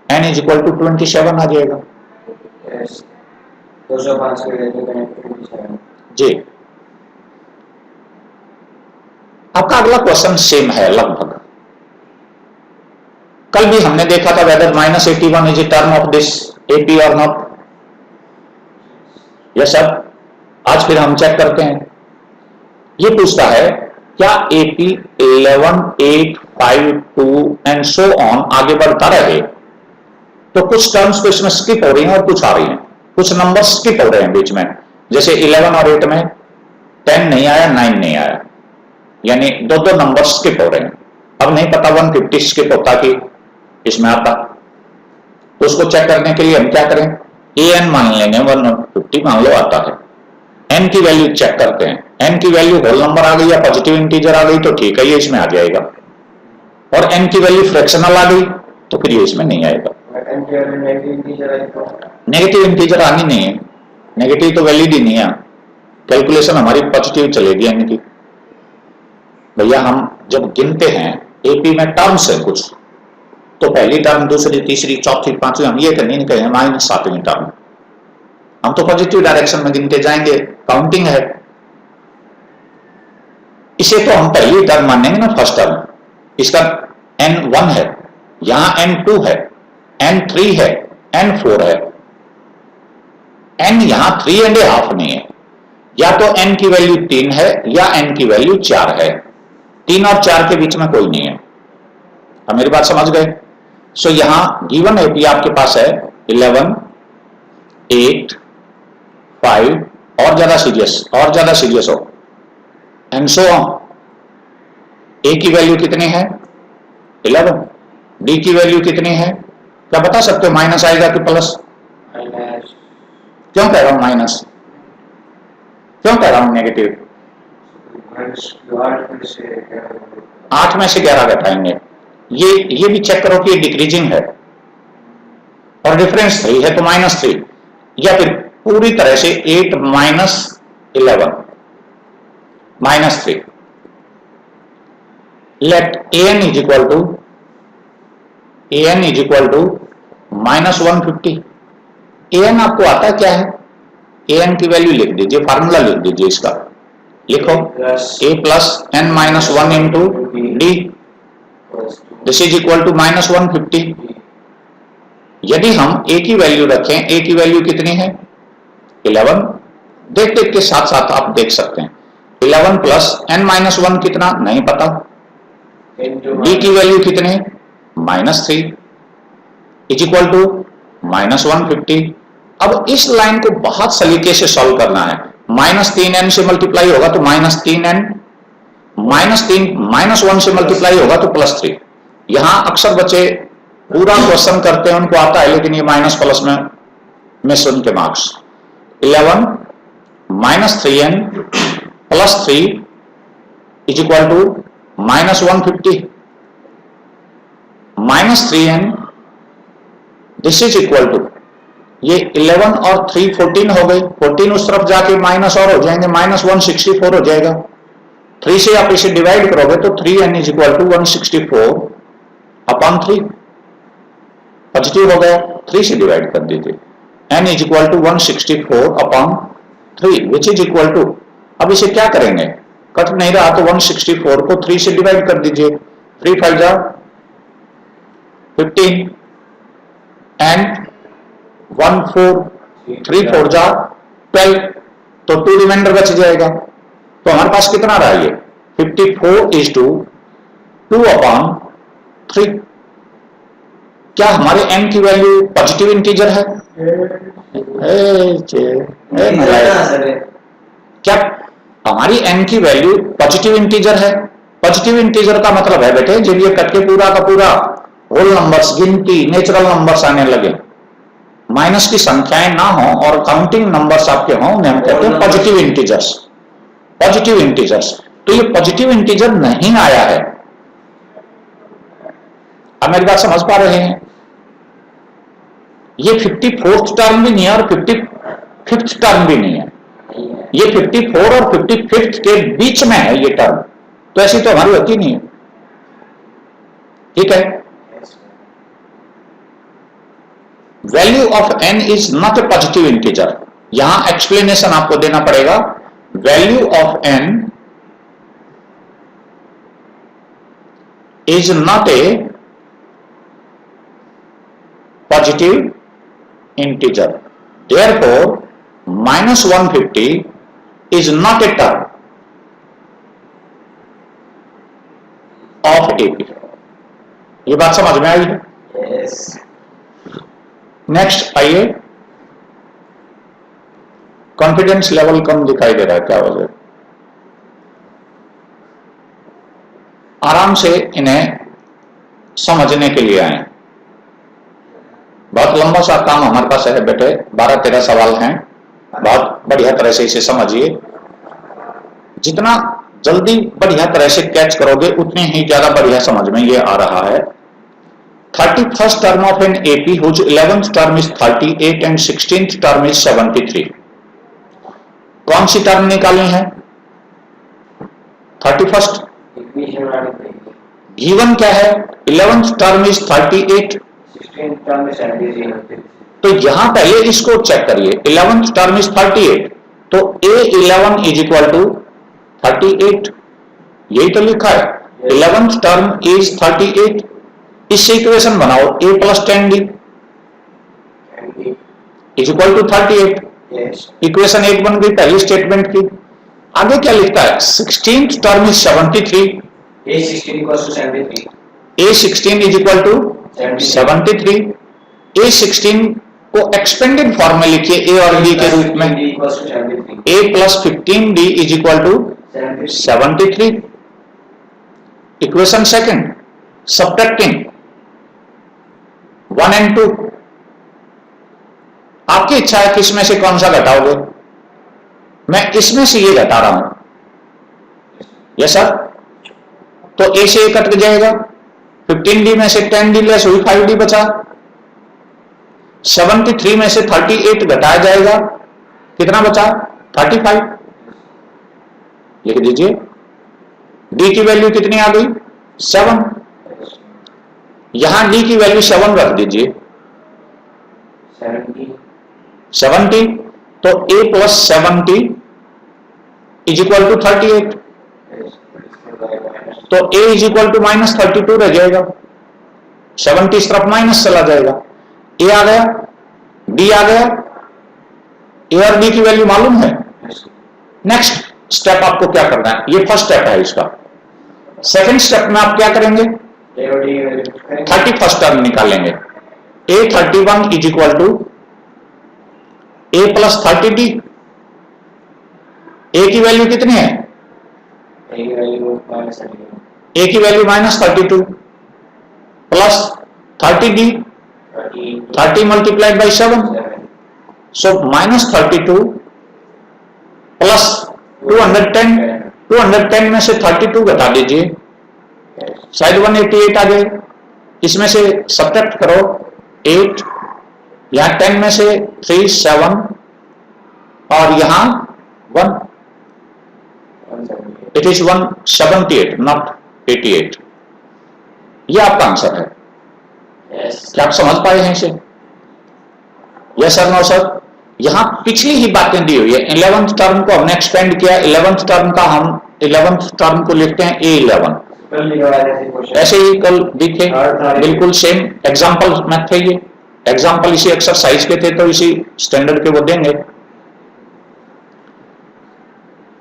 n इज इक्वल टू 27 आ जाएगा। 205 जी। आपका अगला क्वेश्चन सेम है लगभग। कल भी हमने देखा था whether -81 is a term of this AP और नॉट। Yes sir. आज फिर हम चेक करते हैं। ये पूछता है क्या एपी 11, 8, 5, 2 एंड सो ऑन आगे बढ़ता रहे तो कुछ टर्म्स तो इसमें स्किप हो रही हैं और कुछ आ रही हैं, कुछ नंबर स्किप हो रहे हैं बीच में। जैसे 11 और 8 में 10 नहीं आया, 9 नहीं आया, यानी दो नंबर स्किप हो रहे हैं। अब नहीं पता 150 स्किप होता कि इसमें आता, तो उसको चेक करने के लिए हम क्या करें? an मान लेंगे, 150 मान लो आता है। n की वैल्यू चेक करते हैं, n की वैल्यू होल नंबर आ गई या पॉजिटिव इंटीजर आ गई तो ठीक है, ये इसमें आ जाएगा। और n की वैल्यू फ्रैक्शनल आ गई तो फिर ये इसमें नहीं आएगा। नेगेटिव इंटीजर आनी नहीं है, नेगेटिव तो वैलिड ही नहीं है। कैलकुलेशन हमारी पॉजिटिव चलेगी n की। भैया हम जब गिनते हैं एपी में टर्म्स है कुछ, तो पहली टर्म, दूसरी, तीसरी, चौथी, पांचवी, हम ये नहीं कहें -7वीं टर्म, हम तो पॉजिटिव डायरेक्शन में गिनते जाएंगे, काउंटिंग है। इसे तो हम पहली टर्म मानेंगे ना, फर्स्ट टर्म, इसका n 1 है, यहां n2 है, n3 है, n4 है, n यहां 3.5 नहीं है, या तो n की वैल्यू 3 है या n की वैल्यू 4 है, 3 और 4 के बीच में कोई नहीं है। अब मेरी बात समझ गए? सो यहां गिवन एपी आपके पास है 11, 8, 5 और ज्यादा सीरियस हो एंड सो ऑन। ए की वैल्यू कितनी है? 11। डी की वैल्यू कितनी है? क्या बता सकते हो? माइनस आएगा कि प्लस? क्यों कह रहा हूं माइनस? क्यों कह रहा हूं नेगेटिव? 8 में से 11 घटाएंगे। ये भी चेक करो कि ये डिक्रीजिंग है और डिफरेंस 3 है तो -3, या फिर पूरी तरह से 8 minus 11 -3। Let an is equal to -150। an आपको आता क्या है? an की वैल्यू लिख दीजिए, फार्मूला लिख दीजिए इसका, लिखो a plus n minus 1 into d, this is equal to -150। यदि हम a की वैल्यू रखें, a की वैल्यू कितनी है? 11। देख के साथ साथ आप देख सकते हैं 11 प्लस n माइनस 1 कितना नहीं पता, d की वैल्यू कितनी? -3 इज इक्वल टू -150। अब इस लाइन को बहुत सलीके से सॉल्व करना है। -3n से मल्टीप्लाई होगा तो -3n, -1 से मल्टीप्लाई होगा तो +3। यहां अक्सर बच्चे पूरा क्वेश्चन करते हैं, उनको आता है, लेकिन ये माइनस प्लस में मिस उनके marks. 11 -3n +3 is equal to -150। -3n this is equal to, ये 11 और 3 14 हो गई, 14 उस तरफ जाके माइनस और हो जाएंगे, -164 हो जाएगा। 3 से आप इसे डिवाइड करोगे तो 3n is equal to 164/3, positive हो गया, 3 से डिवाइड कर दीजिए, n is equal to 164/3 which is equal to, अब इसे क्या करेंगे? कट नहीं रहा तो 164 को 3 से डिवाइड कर दीजिए, 3 5 जा 15 एंड 1 4 3 4 जा 12, तो 2 रिमाइंडर बच जाएगा। तो हमारे पास कितना रहा? ये 54:2/3। क्या हमारे n की वैल्यू पॉजिटिव इंटीजर है? क्या हमारी n की वैल्यू पॉजिटिव इंटीजर है? पॉजिटिव इंटीजर का मतलब है बेटे जब ये कट के पूरा का पूरा होल नंबर्स, गिनती, नेचुरल नंबर्स आने लगे, माइनस की संख्याएं ना हो और काउंटिंग नंबर्स आपके हों, उन्हें हम कहते हैं पॉजिटिव इंटीजर्स। पॉजिटिव इंटीजर्स, तो ये पॉजिटिव इंटीजर नहीं आया है। अब मेरी बात समझ पा रहे हैं? ये 54th टर्म भी नहीं है और 55th टर्म भी नहीं है, ये 54 और 55th के बीच में है ये टर्म, तो ऐसी तो हमारी होती नहीं है। ठीक है, value of n is not a positive integer. यहां एक्सप्लेनेशन आपको देना पड़ेगा, value of n is not a positive integer, therefore -150 is not a term of AP। ये बात समझ में आई है? Yes. नेक्स्ट आइए, कॉन्फिडेंस लेवल कम दिखाई दे रहा है, क्या वजह? आराम से इन्हें समझने के लिए आए। बहुत लंबा सा काम हमारे पास है बेटे, 12-13 सवाल हैं, बहुत बढ़िया तरह से इसे समझिए। जितना जल्दी बढ़िया तरह से कैच करोगे उतने ही ज्यादा बढ़िया समझ में ये आ रहा है। 31st term of an AP whose 11th term is 38 and 16th term is 73। कौन सी टर्म निकालनी है? 31st गिवन क्या है? 11th term is 38, 16th term is 73। तो यहां पहले इसको चेक करिए, 11th term is 38, तो A11 is equal to 38, यही तो लिखा है, 11th term is 38, इससे इक्वेशन बनाओ a plus 10d is equal to 38। Yes. Equation 1 बन गई पहली स्टेटमेंट की। आगे क्या लिखता है, 16th term is 73, A16 equals to 73. a16 is equal to 73। a16 को एक्सपेंडेड फॉर्म में लिखिए a और b के रूप में, D equals to 73. a plus 15d is equal to 73। Equation second, subtracting 1 and 2, आपकी इच्छा है किसमें से कौन सा घटाओगे, मैं इसमें से ये घटा रहा हूं, यस सर। तो a से a कट जाएगा, 15d में से 10d लेस हुई, 5d बचा। 73 में से 38 घटाया जाएगा, कितना बचा, 35। लिख दीजिए, d की वैल्यू कितनी आ गई, 7। यहां d की वैल्यू 7 रख दीजिए, 70। तो a plus 70 is equal to 38, तो a is equal to minus 32 रह जाएगा, 70 इस तरफ माइनस चला जाएगा, a आ गया, b आ गया। a और b की वैल्यू मालूम है। नेक्स्ट स्टेप आपको क्या करना है, ये फर्स्ट स्टेप है इसका। सेकंड स्टेप में आप क्या करेंगे, 31st टर्म निकालेंगे, a31 is equal to a plus 30d। a की वैल्यू कितनी है, a की value minus 32 plus 30d, 30 multiplied by 7, so minus 32 plus 210, 210 में से 32 घटा दीजिए, शायद 188 आ जाए। इसमें से सब्ट्रैक्ट करो 8, यहां 10 में से 3 7 और यहां 1, इट इज 178 नॉट 88। ये आपका आंसर है। क्या आप समझ पाए हैं इसे, यस सर, नो सर। यहां पिछली ही बातें दी हुई है, 11th टर्म को हमने एक्सपेंड किया, 11th टर्म का हम 11th टर्म को लिखते हैं a11, ऐसे ही कल दिखे, बिल्कुल सेम एग्जाम्पल मैथ थे ये, एग्जाम्पल इसी एक्सरसाइज के थे तो इसी स्टैंडर्ड के वो देंगे।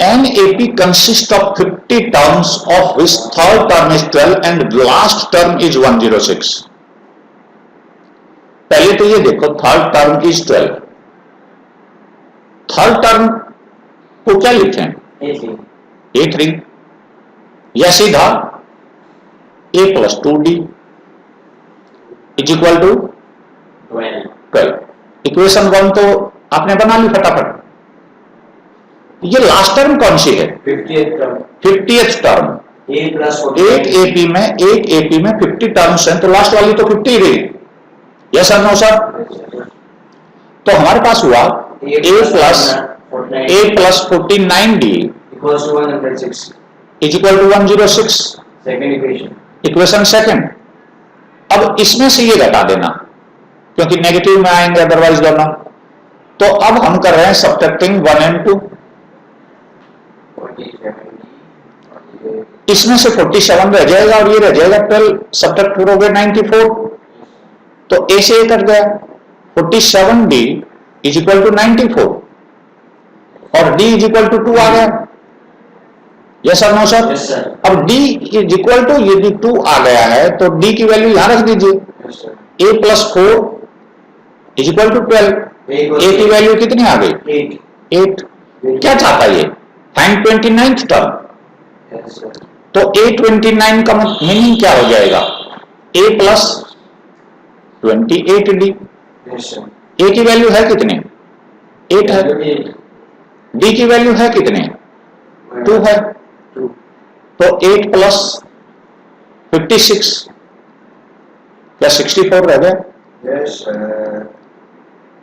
An AP consists of 50 terms of which third term is 12 and last term is 106। पहले तो ये देखो, third term is 12, third term को क्या लिखें, a3, या सीधा a plus 2d is equal to 12। Equation 1 तो आपने बना ली फटाफट। ये लास्ट टर्म कौन सी है, 50th टर्म। एक एपी में 50 टर्म्स हैं, तो लास्ट वाली तो 50 रही, यस सर, नो सर। तो हमारे पास हुआ a plus 49d is equal to 106, equation second. अब इसमें से ये घटा देना क्योंकि नेगेटिव में आएंगे अदरवाइज दोनों। तो अब हम कर रहे हैं सब्ट्रैक्टिंग 1 and 2। इसमें से 47 रह जाएगा और ये रह जाएगा 12, सब्ट्रैक्ट करोगे 94, तो a से a कट गया, 47d इज इक्वल टू 94 और d इज इक्वल टू 2 आ गया, यस सर, नो सर। अब d इज इक्वल टू यदि 2 आ गया है तो d की वैल्यू यहां रख दीजिए, a plus 4 is equal to 12, a की वैल्यू कितनी आ गई, 8। क्या चाहता है ये, फाइंड 29th टर्म। तो a29 का मीनिंग क्या हो जाएगा, a प्लस 28d। a की वैल्यू है कितने, 8 है, d की वैल्यू है कितने, 2 है, तो 8 प्लस 56, क्या 64 रह गया,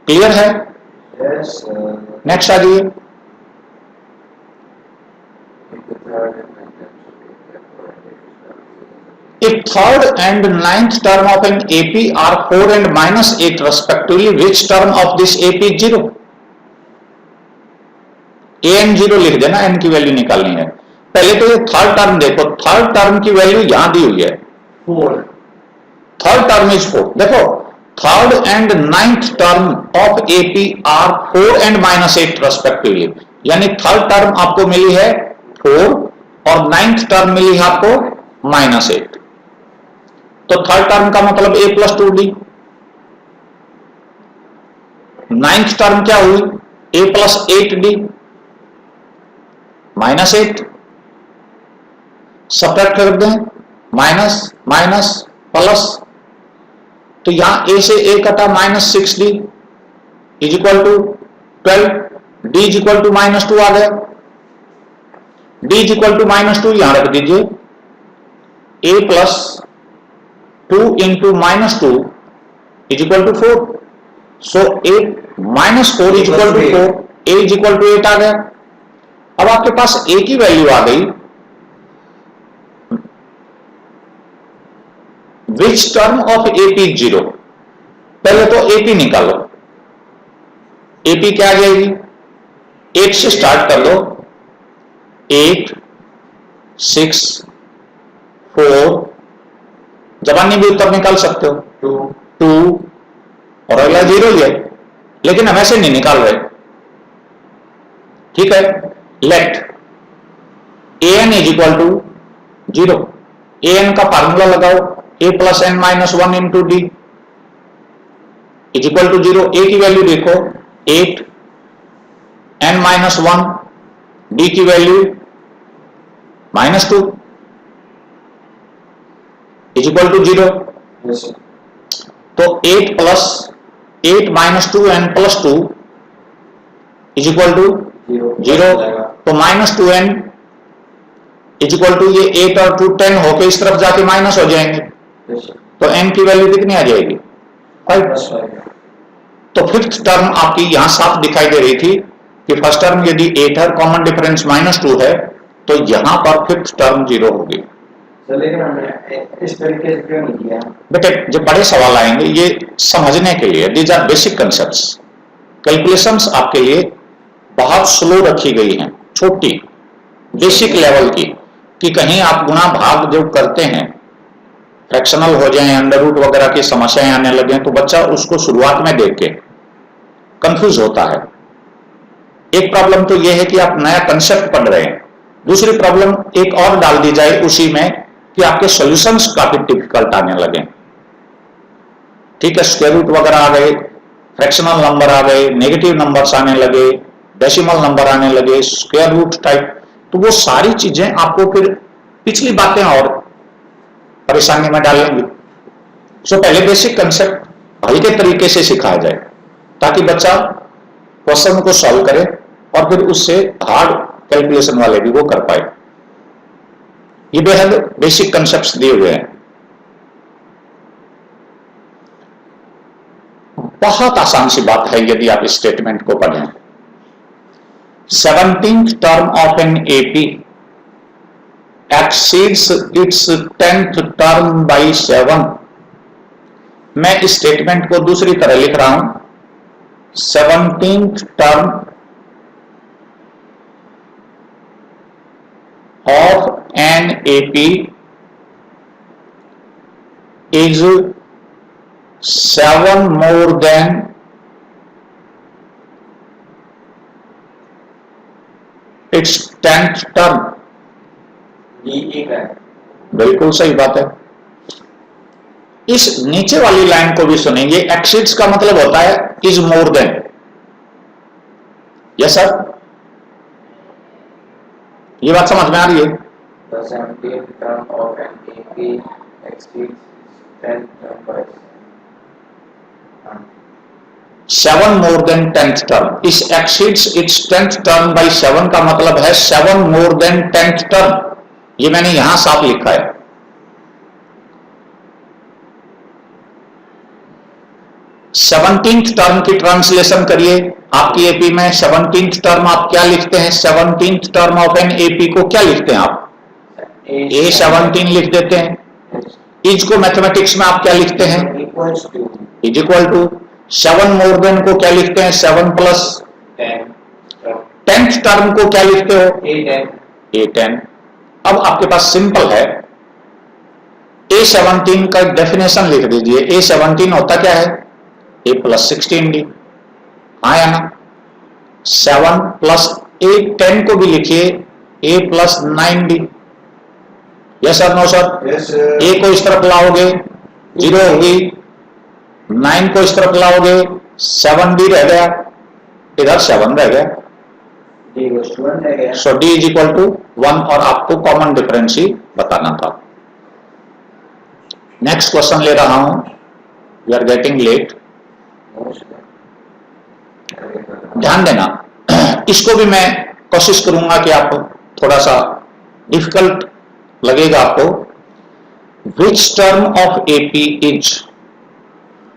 क्लियर है। नेक्स्ट आ जाइए, if third and ninth term of an AP are 4 and minus 8 respectively, which term of this AP is 0? a n 0 लिख देना, n की वैल्यू निकालनी है। पहले तो ये थर्ड टर्म देखो, थर्ड टर्म की वैल्यू यहां दी हुई है 4, थर्ड टर्म इज 4। देखो third and ninth term of AP are 4 and -8 respectively, यानी थर्ड टर्म आपको मिली है 4 और नाइन्थ टर्म मिली है आपको -8। तो थर्ड टर्म का मतलब a + 2d, नाइन्थ टर्म क्या हुई a + 8d -8, सब्ट्रैक्ट कर दें, माइनस माइनस प्लस, तो यहां a से a कटा -6d = 12, d = -2 आ गया, d = -2 यहां रख दीजिए, a + 2 × -2 = 4, सो a -4 = 4, a = 8 आ गया। अब आपके पास a की वैल्यू आ गई, विच टर्म ऑफ एपी 0, पहले तो एपी निकालो, एपी क्या आ जाएगी, 8 से स्टार्ट कर लो, 8 6 4, जबानी भी उत्तर निकाल सकते हो 2 और अगला 0 ही है, लेकिन हम ऐसे नहीं निकाल रहे, ठीक है। लेट an = 0, an का फार्मूला लगाओ, a + n - 1 × d = 0, a की वैल्यू देखो 8, n - 1, d की वैल्यू -2 = 0, तो 8 + 8 - 2n + 2 = 0, तो -2n = ये 8 और 2 10 होके इस तरफ जाके माइनस हो जाएंगे, तो n की वैल्यू कितनी आ जाएगी 5। तो फिफ्थ टर्म आपकी यहां साफ दिखाई दे रही थी कि फर्स्ट टर्म यदि 8 है, कॉमन डिफरेंस -2 है, तो यहां पर फिफ्थ टर्म 0 होगी। लेकिन हमने इस तरीके से क्यों नहीं किया? बेटे जो बड़े सवाल आएंगे ये समझने के लिए, these are basic concepts, calculations आपके लिए बहुत स्लो रखी गई हैं, छोटी बेसिक लेवल की, कि कहीं आप गुणा भाग जो करते हैं फ्रैक्शनल हो जाए, अंडर रूट वगैरह की समस्याएं आने लगे तो बच्चा उसको शुरुआत में देख के कंफ्यूज होता है। एक प्रॉब्लम तो यह है कि आप नया कंसेप्ट पढ़ रहे हैं, दूसरी प्रॉब्लम एक और डाल दी जाए उसी में कि आपके सॉल्यूशंस काफी डिफिकल्ट आने लगे, ठीक है। स्क्वायर रूट वगैरह आ गए, फ्रैक्शनल नंबर आ गए, नेगेटिव नंबर्स आने लगे, डेसिमल नंबर आने लगे, स्क्वायर रूट टाइप, तो वो सारी चीजें आपको फिर पिछली बातें और परेशानी में डालेंगी। सो पहले बेसिक कंसेप्ट हल्के तरीके से सिखाया जाए ताकि बच्चा क्वेश्चन को सॉल्व करे और फिर उससे हार्ड कैलकुलेशन वाले भी वो कर पाए। ये बेहद बेसिक कंसेप्ट्स दिए हुए हैं, बहुत आसान सी बात है यदि आप इस स्टेटमेंट को पढ़ें। 17th term of an AP exceeds its 10th term by 7। मैं इस स्टेटमेंट को दूसरी तरह लिख रहा हूं, 17th term of an AP is 7 more than its 10th term। बिल्कुल सही बात है। इस नीचे वाली लाइन को भी सुनेंगे, एक्सीड्स का मतलब होता है is more than, yes sir, ये बात समझ में आ रही है। 7 मोर देन 10th टर्म, इस exceeds its 10th term by 7 का मतलब है 7 मोर देन 10th टर्म, ये मैंने यहां साफ लिखा है। सेवनटीन्थ टर्म की ट्रांसलेशन करिए, आपकी एपी में 17th टर्म आप क्या लिखते हैं, 17th term of an AP को क्या लिखते हैं आप, A17 लिख देते हैं। इज को मैथमेटिक्स में आप क्या लिखते हैं, is equal to. 7 more than को क्या लिखते हैं, 7 प्लस 10th टर्म को क्या लिखते हो, A10। अब आपके पास सिंपल है, A17 का डेफिनेशन लिख दीजिए। A17 होता क्या है? A प्लस 16D, हाँ या ना? 7 प्लस A10 को भी लिखिए A plus 9D। Yes sir, no sir? A को इस तरफ लाओगे 0 होगी, 9 को इस तरफ लाओगे 7D रह गया, इधर 7 रह गया, सो D इज इक्वल टू 1, और आपको कॉमन डिफरेंस ही बताना था। नेक्स्ट क्वेश्चन ले रहा हूं, वी आर गेटिंग लेट, ध्यान देना। इसको भी मैं कोशिश करूंगा कि आप थोड़ा सा डिफिकल्ट लगेगा आपको। Which term of AP is,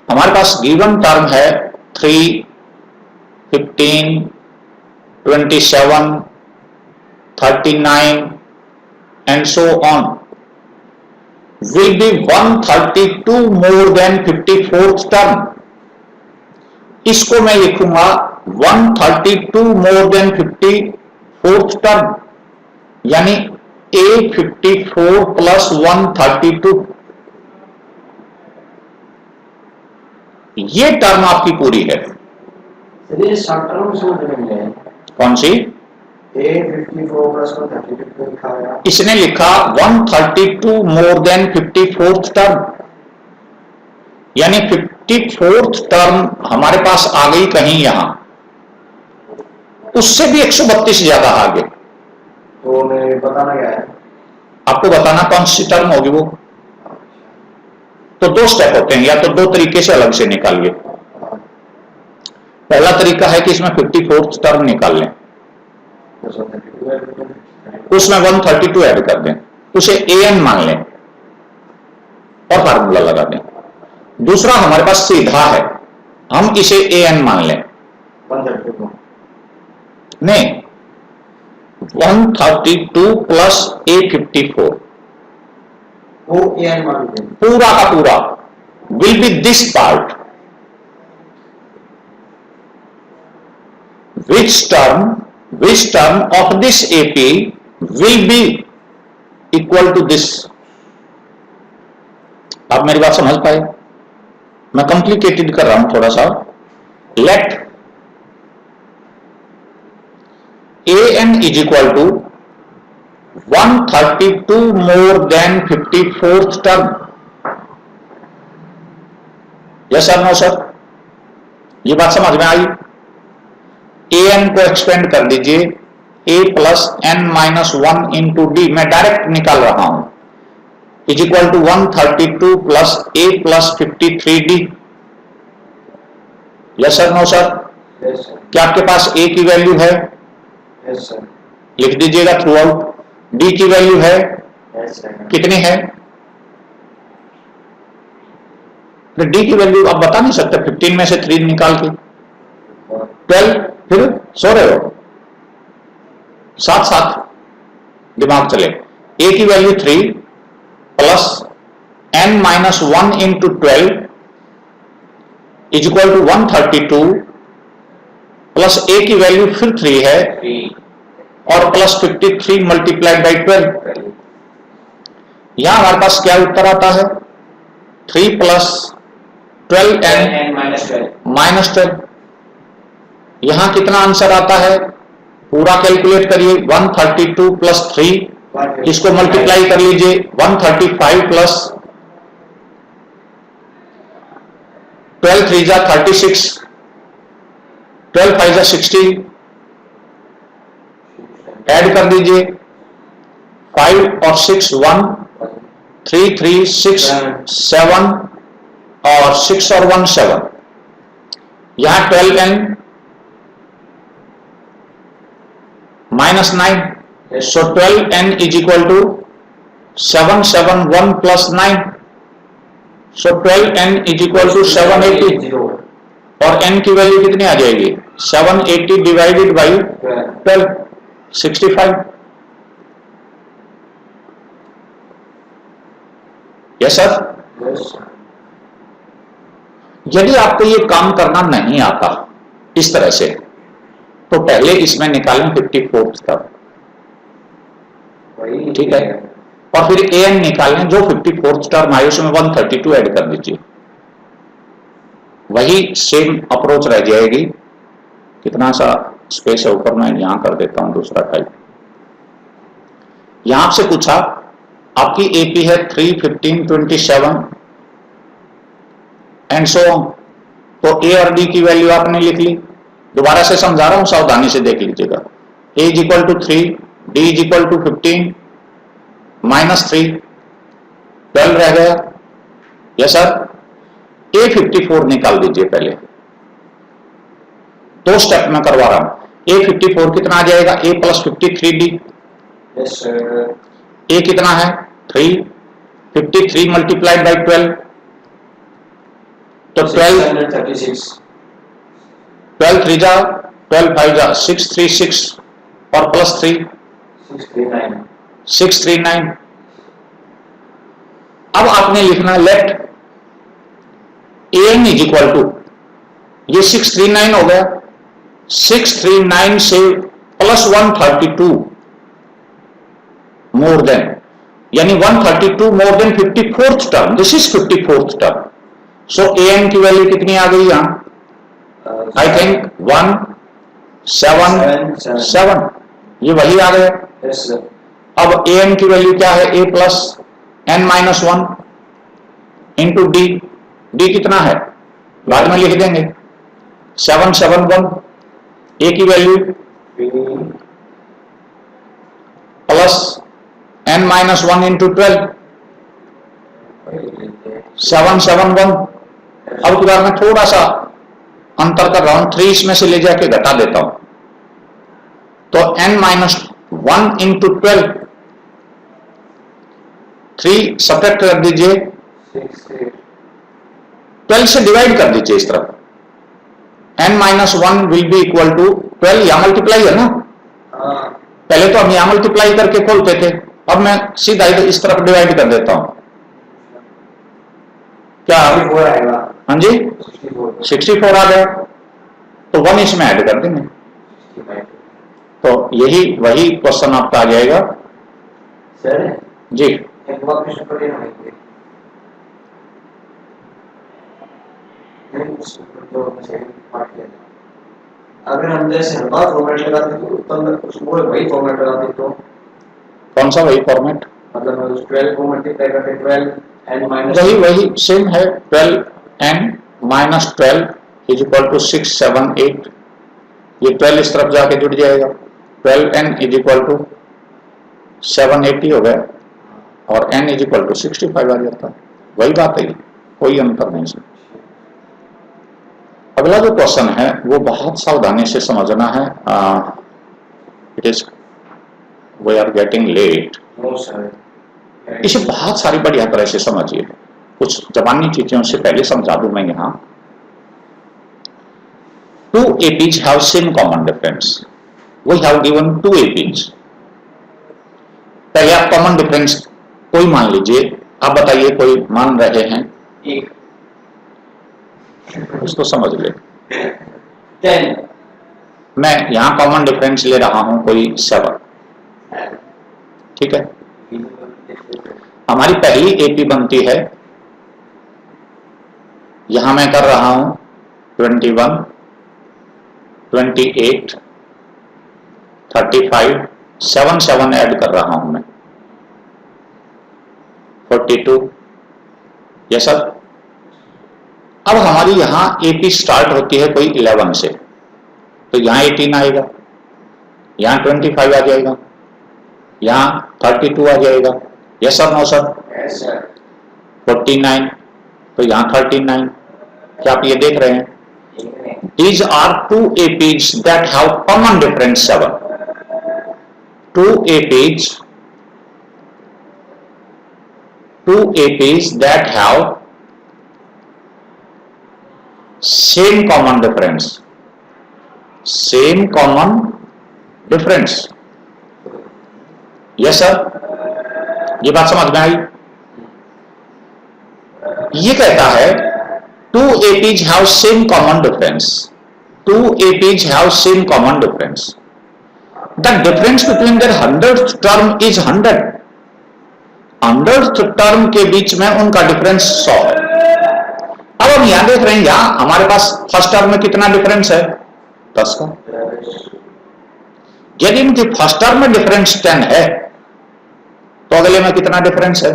हमारे पास गिवन टर्म है 3, 15, 27, 39 and so on, will be 132 more than 54th term। इसको मैं लिखूंगा 132 more than 54th term, यानी A54 प्लस 132, ये टर्म आपकी पूरी है। कौन सी? A54 प्लस 132 लिखा है, इसने लिखा 132 मोर देन 54th टर्म, यानी 54th टर्म हमारे पास आ गई कहीं यहां, उससे भी 132 ज्यादा आगे। तो मैं बताना क्या है? आपको बताना कौन सी टर्म होगी वो। तो दो स्टेप होते हैं, या तो दो तरीके से अलग से निकालिए। पहला तरीका है कि इसमें 54th टर्म निकाल लें, उसमें 132 ऐड कर दें, उसे an मान लें और फार्मूला लगा दें। दूसरा हमारे पास सीधा है, हम इसे an मान लें, 132 नहीं 132 प्लस A54, वो an मान लें, पूरा का पूरा will be this part, which term of this AP will be equal to this। आप मेरी बात समझ पाए? मैं कॉम्प्लिकेटेड कर रहा हूं थोड़ा सा। Let an is equal to 132 more than 54th term। Yes sir, no sir? ये बात समझ में आई? an को एक्सपेंड कर दीजिए, a plus n minus 1 into d, मैं डायरेक्ट निकाल रहा हूं, is equal to 132 plus a plus 53d। Yes sir, no sir? yes sir, क्या आपके पास a की वैल्यू है? yes sir, लिख दीजिएगा थ्रू आउट। d की वैल्यू है? yes sir, कितनी है? d की वैल्यू आप बता नहीं सकते, 15 में से 3 निकाल के 12, फिर सो रहे हो, साथ साथ दिमाग चले। a की value 3 plus n minus 1 into 12 is equal to 132 plus a की वैल्यू फिर 3 है 3 और प्लस 53 मल्टीप्लाइड बाई 12। यहां हमारे पास क्या उत्तर आता है? 3 प्लस 12n माइनस 12। यहां कितना आंसर आता है? पूरा कैलकुलेट करिए, 132 प्लस 3, इसको मल्टीप्लाई कर लीजिए, 135 प्लस 12 3 जा 36, 12 5 जा 60, ऐड कर दीजिए 5 और 6 1, 3 3 6 7 और 6 और 1 7। यहां 12n minus 9, so 12n is equal to 771 plus 9, so 12n is equal to 780, और n की वैल्यू कितनी आ जाएगी? 780 डिवाइडेड बाई 12, 65। Yes sir? यदि आपको ये काम करना नहीं आता इस तरह से, तो पहले इसमें निकालें 54th तक, ठीक है? और फिर an निकालने, जो 54th टर्म आई उसमें 132 ऐड कर दीजिए। वही सेम अप्रोच रह जाएगी। कितना सा स्पेस है ऊपर, मैं यहां कर देता हूं दूसरा टाइप। यहां से पूछा आपकी एपी है 3, 15, 27 एंड सो ऑन। तो ए और डी की वैल्यू आपने लिख ली। दोबारा से समझा रहा हूं, सावधानी से देख लीजिएगा। A is equal to 3, D is equal to 15 -3, 12 रह गया। Yes sir. ए 54 निकाल दीजिए पहले, दो स्टेप में करवा रहा हूं। ए 54 कितना आ जाएगा? A plus 53 D. Yes sir. A कितना है? 3, 53 मल्टीप्लाइड बाई 12, तो 636। 12 3 जा 12 5 जा 636 और प्लस 3 639। 639। अब आपने लिखना let n is equal to, ये 639 हो गया, 639 से प्लस 132 मोर देन, यानी 132 more than 54th term, this is 54th term. So n की वैल्यू कितनी आ गई यहां? आई थिंक 1 7 7, ये वही आ गया। Yes sir. अब ए एन की वैल्यू क्या है? A plus N minus 1 into D. D कितना है? बाद में लिख देंगे। 7 7 1। ए की value plus N minus 1 into 12, 7 7 1। अब की बार मैं थोड़ा सा अंतर कर रहा हूं, 3 इसमें से ले जाके घटा देता हूं, तो n माइनस 1 इंटू 12, 3 सब्ट्रैक्ट कर दीजिए, 12 से डिवाइड कर दीजिए इस तरफ। n minus 1 will be equal to 12, यहां मल्टीप्लाई है ना, पहले तो हम यहां मल्टीप्लाई करके खोलते थे, अब मैं सीधा इस तरफ डिवाइड कर देता हूं। क्या आएगा? हाँ जी 64 आ गया, तो 1 इसमें ऐड कर देंगे, तो यही वही क्वेश्चन आपका आ जाएगा सर। जी। एक बात क्वेश्चन पर देना है अगर हम जैसे हर बार फॉर्मेट लगाते तो वही फॉर्मेट लगाते तो कौन सा वही फॉर्मेट? मतलब 12 को मल्टीप्लाई करके 12 एन माइनस वही सेम है। 12 n minus 12 is equal to 6 7 8, ये 12 इस तरफ जाके जुड़ जाएगा, 12 एन इज इक्वल टू 780 हो गया, और एन इज इक्वल टू 65 आ जाता है। वही बात है, कोई अंतर नहीं इसमें। अगला जो क्वेश्चन है वो बहुत सावधानी से समझना है। It is we are getting late. इसे बहुत सारी बढ़िया तरह से समझिए, कुछ जबानी चीजों से पहले समझा दूं मैं यहां। Two APs have same common difference. We have given two APs. पहले आप कॉमन डिफरेंस कोई मान लीजिए, आप बताइए कोई मान रहे हैं? एक उसको समझ ले। 10 मैं यहां कॉमन डिफरेंस ले रहा हूं कोई 7, ठीक है। हमारी पहली एपी बनती है, यहां मैं कर रहा हूं 21 28 35 7 7 ऐड कर रहा हूं मैं 42। Yes sir. अब हमारी यहां एपी स्टार्ट होती है कोई 11 से, तो यहां 18 आएगा, यहां 25 आ जाएगा, यहां 32 आ जाएगा। Yes sir no sir? 49, तो यहां 39। क्या आप ये देख रहे हैं? These are two APs that have common difference 7. Two APs that have same common difference. Same common difference. Yes sir? ये बात समझ में आई? ये कहता है two APs have same common difference. Two APs have same common difference. The difference between their 100th term is 100. 100th term के बीच में उनका डिफरेंस 100 है। अब हम यहां देख रहे हैं, यहां हमारे पास फर्स्ट टर्म में कितना डिफरेंस है? 10 का। यदि इनकी फर्स्ट टर्म में डिफरेंस 10 है तो अगले में कितना डिफरेंस है?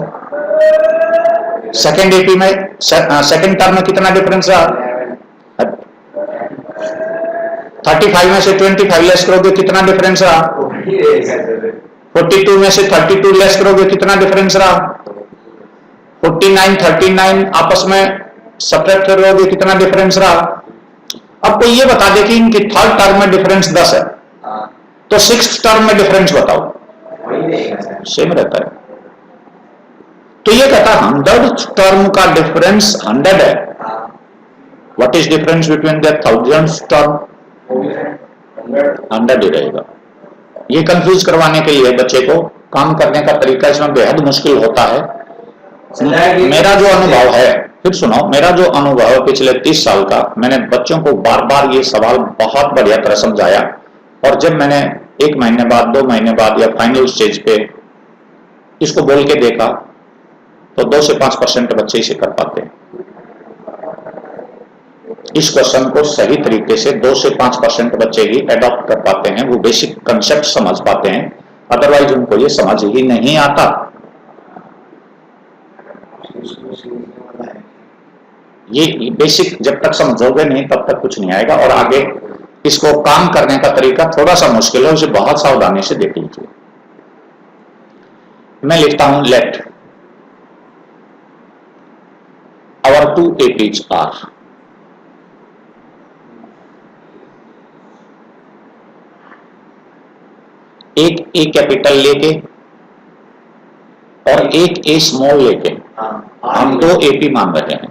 सेकेंड एपी में, सेकेंड टर्म में कितना डिफरेंस रहा? 35 में से 25 लेस करोगे कितना डिफरेंस रहा? 42 में से 32 लेस करोगे कितना डिफरेंस रहा? 49, 39 आपस में सब्ट्रैक्ट करोगे कितना डिफरेंस रहा? अब कोई ये बता दे कि इनकी थर्ड टर्म में डिफरेंस 10 है, तो सिक्स्थ टर्म में डिफरेंस बताओ। सेम रहता है। तो ये कहता है 100th टर्म का डिफरेंस 100 है। What is difference between the 1000th term? 100 ही रहेगा। ये कंफ्यूज करवाने के लिए बच्चे को काम करने का तरीका इसमें बेहद मुश्किल होता है। मेरा जो अनुभव है, फिर सुनो, मेरा जो अनुभव है पिछले 30 साल का, मैंने बच्चों को बार बार ये सवाल बहुत बढ़िया तरह समझाया, और जब मैंने 1 महीने बाद, 2 महीने बाद या फाइनल स्टेज पे इसको बोल के देखा तो 2 से 5% बच्चे इसे कर पाते हैं। इस क्वेश्चन को सही तरीके से 2 से 5% बच्चे ही एडॉप्ट कर पाते हैं, वो बेसिक कंसेप्ट समझ पाते हैं, अदरवाइज उनको ये समझ ही नहीं आता। ये बेसिक जब तक समझोगे नहीं तब तक कुछ नहीं आएगा, और आगे इसको काम करने का तरीका थोड़ा सा मुश्किल है, उसे बहुत सावधानी से देख लीजिए। मैं लिखता हूं लेट our 2 APs are एक ए कैपिटल लेके और एक ए स्मॉल लेके हम 2 एपी मान रहे हैं।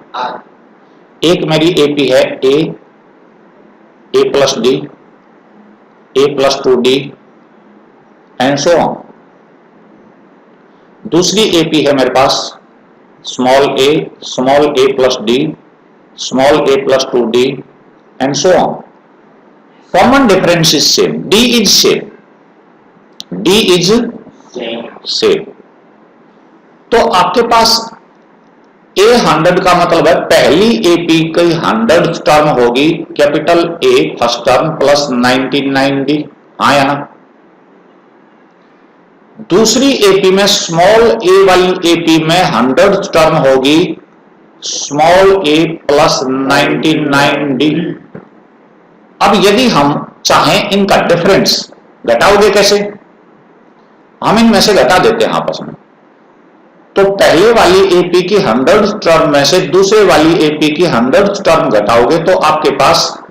एक मेरी एपी है A plus D, A plus 2D and so on. दूसरी एपी है मेरे पास small A plus D, small A plus 2D and so on. Common difference is same, D is same, D is same. तो आपके पास ए 100 का मतलब है पहली एपी की 100th टर्म होगी capital A first term plus 99D, हाँ या ना? दूसरी एपी में स्मॉल ए वाली एपी में 100th टर्म होगी स्मॉल ए प्लस 99D। अब यदि हम चाहें इनका डिफरेंस घटाओगे कैसे? हम इनमें से घटा देते हैं आपस में। तो पहले वाली एपी की 100th टर्म में से दूसरे वाली एपी की 100th टर्म घटाओगे तो आपके पास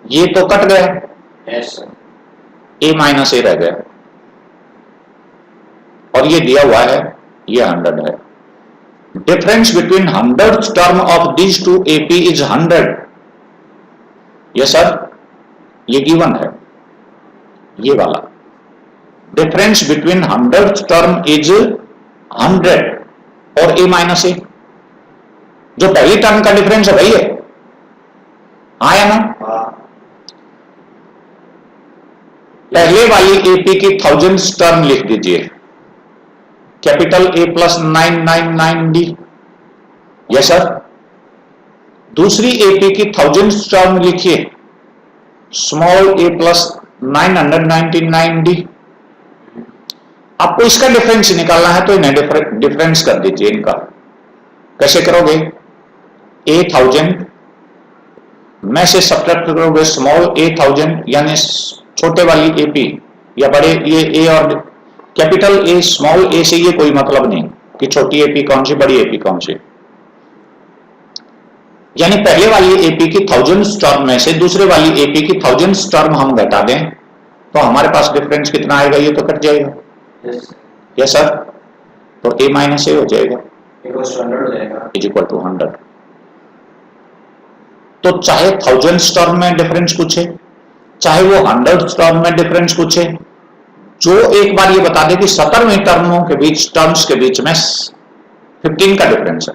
ये तो कट गया, ए माइनस ए रह गया, और ये दिया हुआ है, ये 100 है। Difference between 100th term of these 2 AP is 100। Yes sir, ये गिवन है, ये वाला difference between 100th term is 100 और ए माइनस ए, जो पहली टर्म का डिफरेंस है वही है, आया ना? पहले वाली एपी की 1000th टर्म लिख दीजिए capital A plus 999D। Yes sir. दूसरी एपी की 1000th टर्म लिखिए स्मॉल ए प्लस 999D। आपको इसका डिफरेंस निकालना है तो इन्हें डिफरेंस कर दीजिए इनका। कैसे करोगे? ए 1000 में से सब्ट्रैक्ट करोगे स्मॉल ए 1000, यानी छोटे वाली एपी या बड़े ये ए और कैपिटल ए स्मॉल ए से ये कोई मतलब नहीं कि छोटी एपी कौन सी बड़ी एपी कौन सी, यानी पहले वाली एपी की 1000th टर्म में से दूसरे वाली एपी की 1000th टर्म हम घटा दें तो हमारे पास डिफरेंस कितना आएगा? ये तो कट जाएगा। Yes sir. तो ए माइनस ए हो जाएगा इज इक्वल टू 100। तो चाहे 1000th टर्म में डिफरेंस पूछे, चाहे वो 100th टर्म में डिफरेंस पूछे, जो एक बार ये बता दे कि 17वें टर्म्स के बीच में 15 का डिफरेंस है,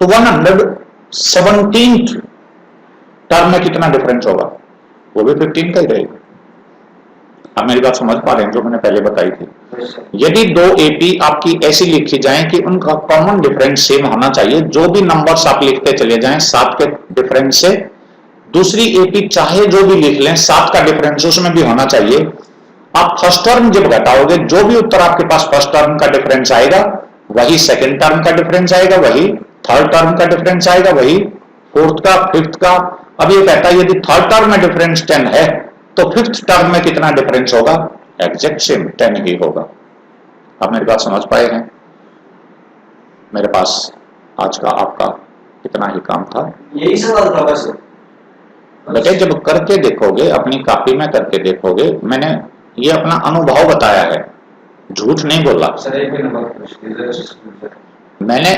तो 117th टर्म में कितना डिफरेंस होगा? वो भी 15 का ही रहेगा। आप मेरी बात समझ पा रहे हैं जो मैंने पहले बताई थी? यदि दो एपी आपकी ऐसी लिखी जाए कि उनका कॉमन डिफरेंस सेम होना चाहिए, जो भी नंबर्स आप लिखते चले जाएं 7 के डिफरेंस से, दूसरी एपी चाहे जो भी लिख लें 7 का डिफरेंस उसमें भी होना चाहिए। आप फर्स्ट टर्म जब घटाओगे, जो भी उत्तर आपके पास फर्स्ट टर्म का डिफरेंस आएगा वही सेकंड टर्म का डिफरेंस आएगा, वही थर्ड टर्म का डिफरेंस आएगा, वही फोर्थ का, फिफ्थ का। अब ये कहता है यदि थर्ड टर्म में डिफरेंस 10 है तो फिफ्थ टर्म में कितना डिफरेंस होगा? एग्जैक्ट सेम 10 ही होगा। आप मेरी बात समझ पाए हैं? मेरे पास आज का आपका इतना ही काम था। यही सवाल था बस। बेटे जब करके देखोगे, अपनी कॉपी में करके देखोगे, मैंने ये अपना अनुभव बताया है, झूठ नहीं बोला सर एक भी नंबर मैंने।